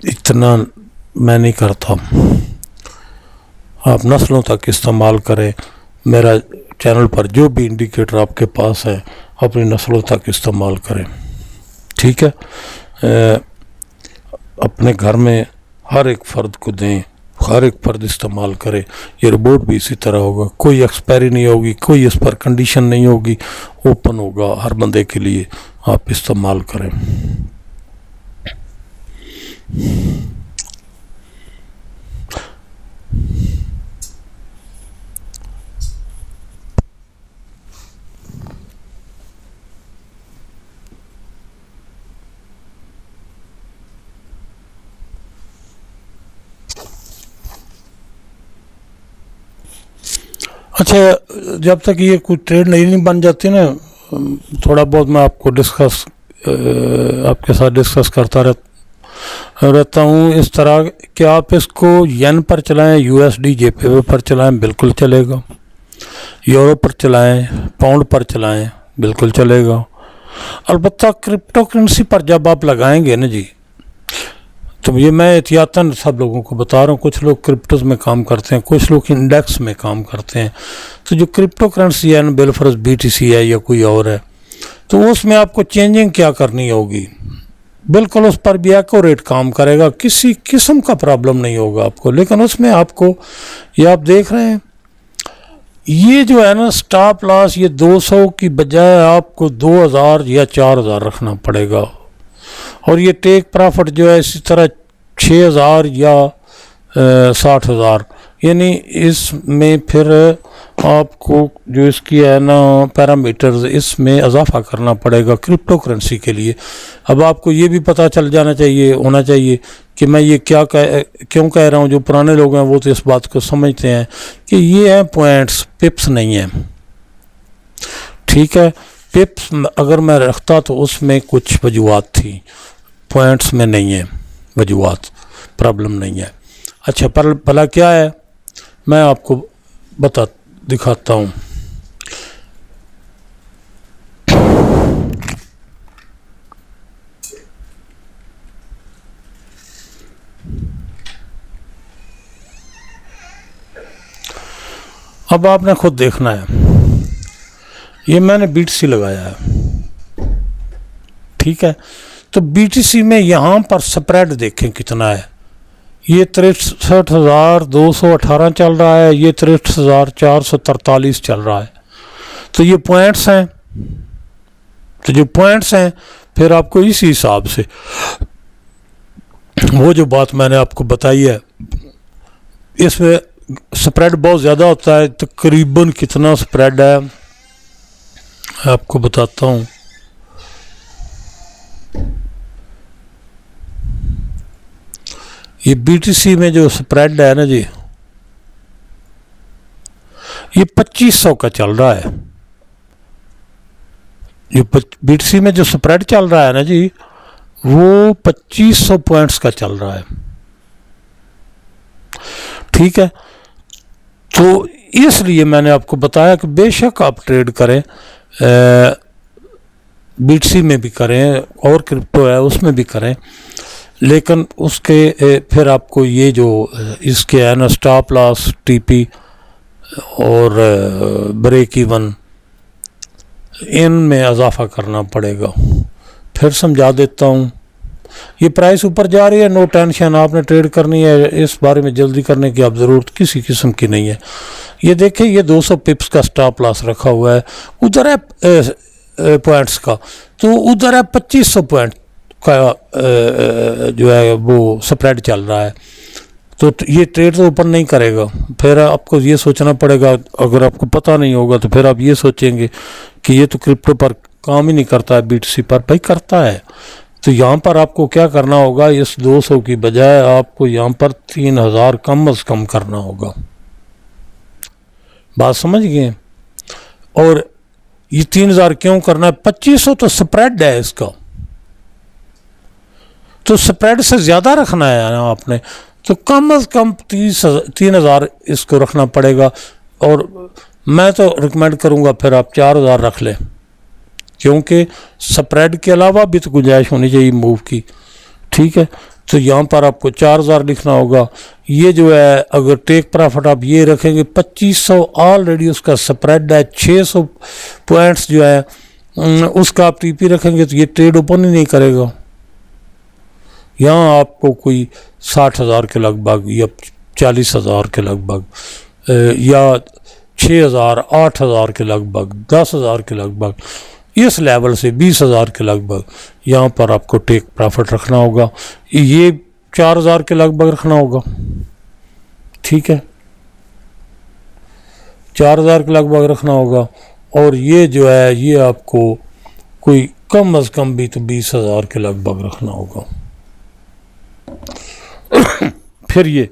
इतना मैं नहीं करता। आप नस्लों तक इस्तेमाल करें। मेरा चैनल पर जो भी इंडिकेटर आपके पास है अपनी नस्लों तक इस्तेमाल करें। ठीक है, अपने घर में हर एक फ़र्द को दें, हर एक फ़र्द इस्तेमाल करे। ये रोबोट भी इसी तरह होगा, कोई एक्सपायरी नहीं होगी, कोई इस पर कंडीशन नहीं होगी, ओपन होगा हर बंदे के लिए, आप इस्तेमाल करें। अच्छा, जब तक ये कोई ट्रेड नहीं बन जाती ना, थोड़ा बहुत मैं आपको आपके साथ डिस्कस करता रहता हूँ इस तरह कि आप इसको येन पर चलाएं, यूएसडी जेपीवे पर चलाएं, बिल्कुल चलेगा। यूरो पर चलाएं, पाउंड पर चलाएं, बिल्कुल चलेगा। अलबत्ता क्रिप्टो करेंसी पर जब आप लगाएंगे ना जी, तो ये मैं एहतियातन सब लोगों को बता रहा हूँ। कुछ लोग क्रिप्टोज में काम करते हैं, कुछ लोग इंडेक्स में काम करते हैं। तो जो क्रिप्टो करेंसी है ना, बिलफर्ज BTC है या कोई और है, तो उसमें आपको चेंजिंग क्या करनी होगी, बिल्कुल उस पर भी एक्यूरेट काम करेगा, किसी किस्म का प्रॉब्लम नहीं होगा आपको। लेकिन उसमें आपको, ये आप देख रहे हैं, ये जो है ना स्टॉप लॉस, ये 200 की बजाय आपको 2000 या 4000 रखना पड़ेगा। और ये टेक प्रॉफिट जो है इसी तरह 6000 या 60,000, यानी इसमें फिर आपको जो इसकी है ना पैरामीटर्स, इसमें इजाफा करना पड़ेगा क्रिप्टो करेंसी के लिए। अब आपको ये भी पता चल जाना चाहिए, होना चाहिए कि मैं ये क्यों कह रहा हूँ। जो पुराने लोग हैं वो तो इस बात को समझते हैं कि ये है पॉइंट्स, पिप्स नहीं है। ठीक है, पिप्स अगर मैं रखता तो उसमें कुछ वजूहात थी, पॉइंट्स में नहीं है वजूहात, प्रॉब्लम नहीं है। अच्छा, पर भला क्या है, मैं आपको दिखाता हूँ। अब आपने खुद देखना है, ये मैंने BTC लगाया है, ठीक है। तो BTC में यहाँ पर स्प्रेड देखें कितना है, ये 63,218 चल रहा है, ये 63,443 चल रहा है। तो ये पॉइंट्स हैं, तो जो पॉइंट्स हैं फिर आपको इसी हिसाब से, वो जो बात मैंने आपको बताई है, इसमें स्प्रेड बहुत ज़्यादा होता है। तकरीबन कितना स्प्रेड है आपको बताता हूँ। ये BTC में जो स्प्रेड है ना जी, ये 2500 का चल रहा है। ये BTC में जो स्प्रेड चल रहा है ना जी, वो 2500 पॉइंट्स का चल रहा है, ठीक है। तो इसलिए मैंने आपको बताया कि बेशक आप ट्रेड करें, BTC में भी करें और क्रिप्टो है उसमें भी करें, लेकिन उसके फिर आपको ये जो इसके है ना स्टॉप लॉस, TP और ब्रेक इवन, इनमें इजाफा करना पड़ेगा। फिर समझा देता हूँ। ये प्राइस ऊपर जा रही है, नो टेंशन, आपने ट्रेड करनी है, इस बारे में जल्दी करने की आप ज़रूरत किसी किस्म की नहीं है। ये देखें, ये 200 पिप्स का स्टॉप लॉस रखा हुआ है, उधर है पॉइंट्स का, तो उधर है 2500 पॉइंट का जो है वो स्प्रेड चल रहा है। तो ये ट्रेड तो ऊपर नहीं करेगा। फिर आपको ये सोचना पड़ेगा, अगर आपको पता नहीं होगा तो फिर आप ये सोचेंगे कि ये तो क्रिप्टो पर काम ही नहीं करता है, BTC पर भाई करता है। तो यहाँ पर आपको क्या करना होगा, इस 200 की बजाय आपको यहाँ पर 3000 कम अज़ कम करना होगा। बात समझ गए? और ये 3000 क्यों करना है? 2500 तो स्प्रेड है इसका, तो स्प्रेड से ज़्यादा रखना है ना आपने, तो कम अज़ कम 3000 इसको रखना पड़ेगा। और मैं तो रिकमेंड करूँगा फिर आप 4000 रख लें, क्योंकि स्प्रेड के अलावा भी तो गुंजाइश होनी चाहिए मूव की, ठीक है। तो यहाँ पर आपको 4000 लिखना होगा। ये जो है अगर टेक प्रॉफिट आप ये रखेंगे 2500, ऑलरेडी उसका स्प्रेड है 600 पॉइंट्स जो है उसका आप TP रखेंगे तो ये ट्रेड ओपन ही नहीं करेगा। यहाँ आपको कोई 60,000 के लगभग या 40,000 के लगभग या 6,000, 8,000 के लगभग, 10,000 के लगभग, इस लेवल से 20,000 के लगभग यहाँ पर आपको टेक प्रॉफिट रखना होगा। ये 4,000 के लगभग रखना होगा, ठीक है, 4,000 के लगभग रखना होगा। और ये जो है ये आपको कोई कम अज़ कम भी तो 20,000 के लगभग रखना होगा। फिर ये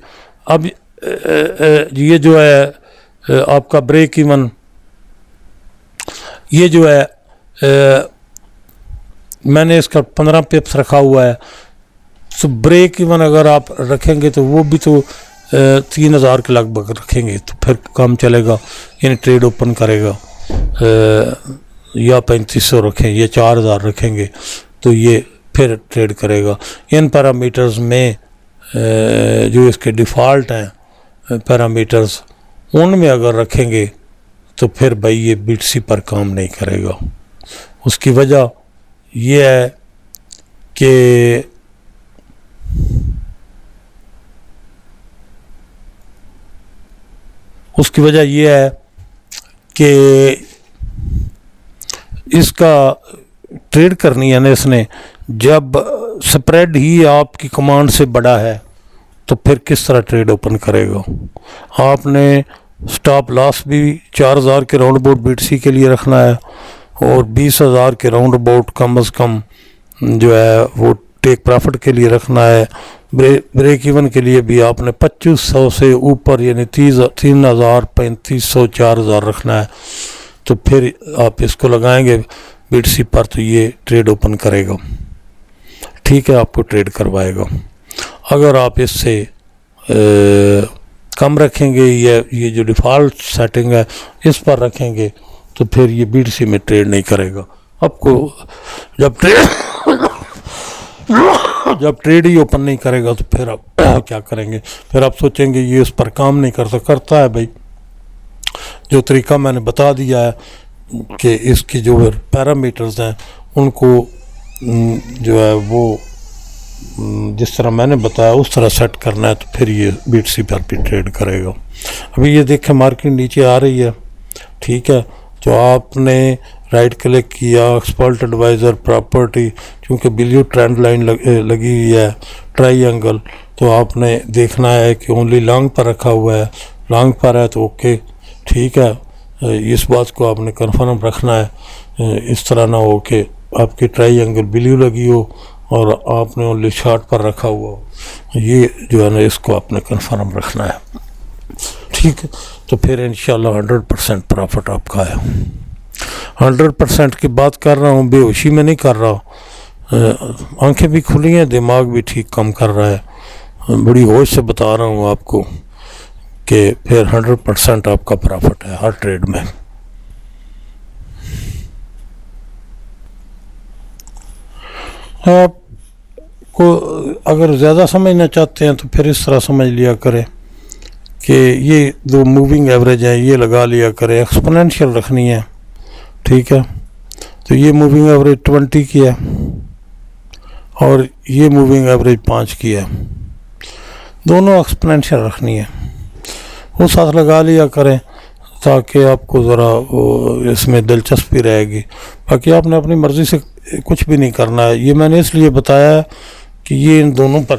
अब ये जो है आपका ब्रेक इवन, ये जो है मैंने इसका 15 पिप्स रखा हुआ है। तो ब्रेक इवन अगर आप रखेंगे तो वो भी तो 3000 के लगभग रखेंगे तो फिर काम चलेगा, यानी ट्रेड ओपन करेगा। या 3500 रखें या 4000 रखेंगे तो ये फिर ट्रेड करेगा। इन पैरामीटर्स में जो इसके डिफ़ॉल्ट हैं पैरामीटर्स, उनमें अगर रखेंगे तो फिर भाई ये BTC पर काम नहीं करेगा। उसकी वजह ये है कि इसका ट्रेड करनी है ना इसने, जब स्प्रेड ही आपकी कमांड से बड़ा है तो फिर किस तरह ट्रेड ओपन करेगा। आपने स्टॉप लॉस भी 4000 के राउंड अबाउट BTC के लिए रखना है और 20,000 के राउंड अबाउट कम अज़ कम जो है वो टेक प्रॉफिट के लिए रखना है। ब्रेक इवन के लिए भी आपने 2500 से ऊपर यानी 3,000, 3,500, 4,000 रखना है। तो फिर आप इसको लगाएंगे BTC पर तो ये ट्रेड ओपन करेगा, ठीक है, आपको ट्रेड करवाएगा। अगर आप इससे कम रखेंगे, ये जो डिफ़ॉल्ट सेटिंग है इस पर रखेंगे तो फिर ये BTC में ट्रेड नहीं करेगा। आपको जब ट्रेड ही ओपन नहीं करेगा तो फिर आप क्या करेंगे? फिर आप सोचेंगे ये इस पर काम नहीं करता है। भाई जो तरीका मैंने बता दिया है कि इसकी जो पैरामीटर्स हैं उनको जो है वो जिस तरह मैंने बताया उस तरह सेट करना है तो फिर ये BTC पर भी ट्रेड करेगा। अभी ये देखें मार्केट नीचे आ रही है, ठीक है, तो आपने राइट क्लिक किया, एक्सपर्ट एडवाइज़र, प्रॉपर्टी, क्योंकि बिल्यू ट्रेंड लाइन लगी हुई है, ट्रायंगल, तो आपने देखना है कि ओनली लॉन्ग पर रखा हुआ है। लॉन्ग पर है तो ओके, ठीक है, इस बात को आपने कंफर्म रखना है। इस तरह ना हो कि आपकी ट्रायंगल बिल्यू लगी हो और आपने ओनली शॉर्ट पर रखा हुआ हो, ये जो है ना इसको आपने कंफर्म रखना है, ठीक है। तो फिर इंशाल्लाह 100% प्रॉफिट आपका है। 100% की बात कर रहा हूँ, बेहोशी में नहीं कर रहा। आंखें भी खुली हैं, दिमाग भी ठीक काम कर रहा है। बड़ी होश से बता रहा हूँ आपको कि फिर 100% आपका प्रॉफिट है हर ट्रेड में। आपको अगर ज़्यादा समझना चाहते हैं तो फिर इस तरह समझ लिया करें कि ये दो मूविंग एवरेज है, ये लगा लिया करें, एक्सपोनेंशियल रखनी है, ठीक है। तो ये मूविंग एवरेज 20 की है और ये मूविंग एवरेज 5 की है, दोनों एक्सपोनेंशियल रखनी है, वो साथ लगा लिया करें ताकि आपको ज़रा इसमें दिलचस्पी रहेगी। बाकी आपने अपनी मर्ज़ी से कुछ भी नहीं करना है। ये मैंने इसलिए बताया है कि ये इन दोनों पर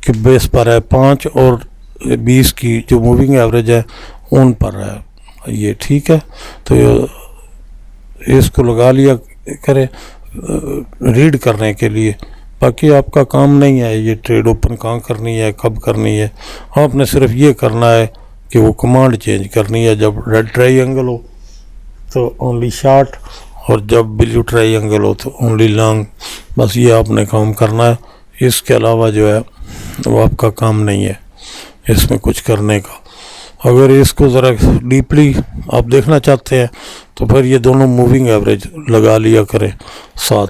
के बेस पर है, 5 और 20 की जो मूविंग एवरेज है उन पर है ये, ठीक है। तो इसको लगा लिया करें रीड करने के लिए। बाकी आपका काम नहीं है ये ट्रेड ओपन कहाँ करनी है, कब करनी है, आपने सिर्फ ये करना है कि वो कमांड चेंज करनी है। जब रेड ट्रायंगल हो तो ओनली शॉर्ट और जब ब्लू ट्रायंगल हो तो ओनली लॉन्ग, बस ये आपने काम करना है। इसके अलावा जो है वो आपका काम नहीं है इसमें कुछ करने का। अगर इसको ज़रा डीपली आप देखना चाहते हैं तो फिर ये दोनों मूविंग एवरेज लगा लिया करें साथ।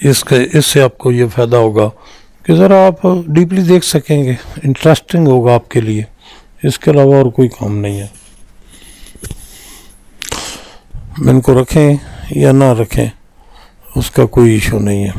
इससे आपको ये फ़ायदा होगा कि ज़रा आप डीपली देख सकेंगे, इंटरेस्टिंग होगा आपके लिए। इसके अलावा और कोई काम नहीं है। इनको रखें या ना रखें उसका कोई इशू नहीं है।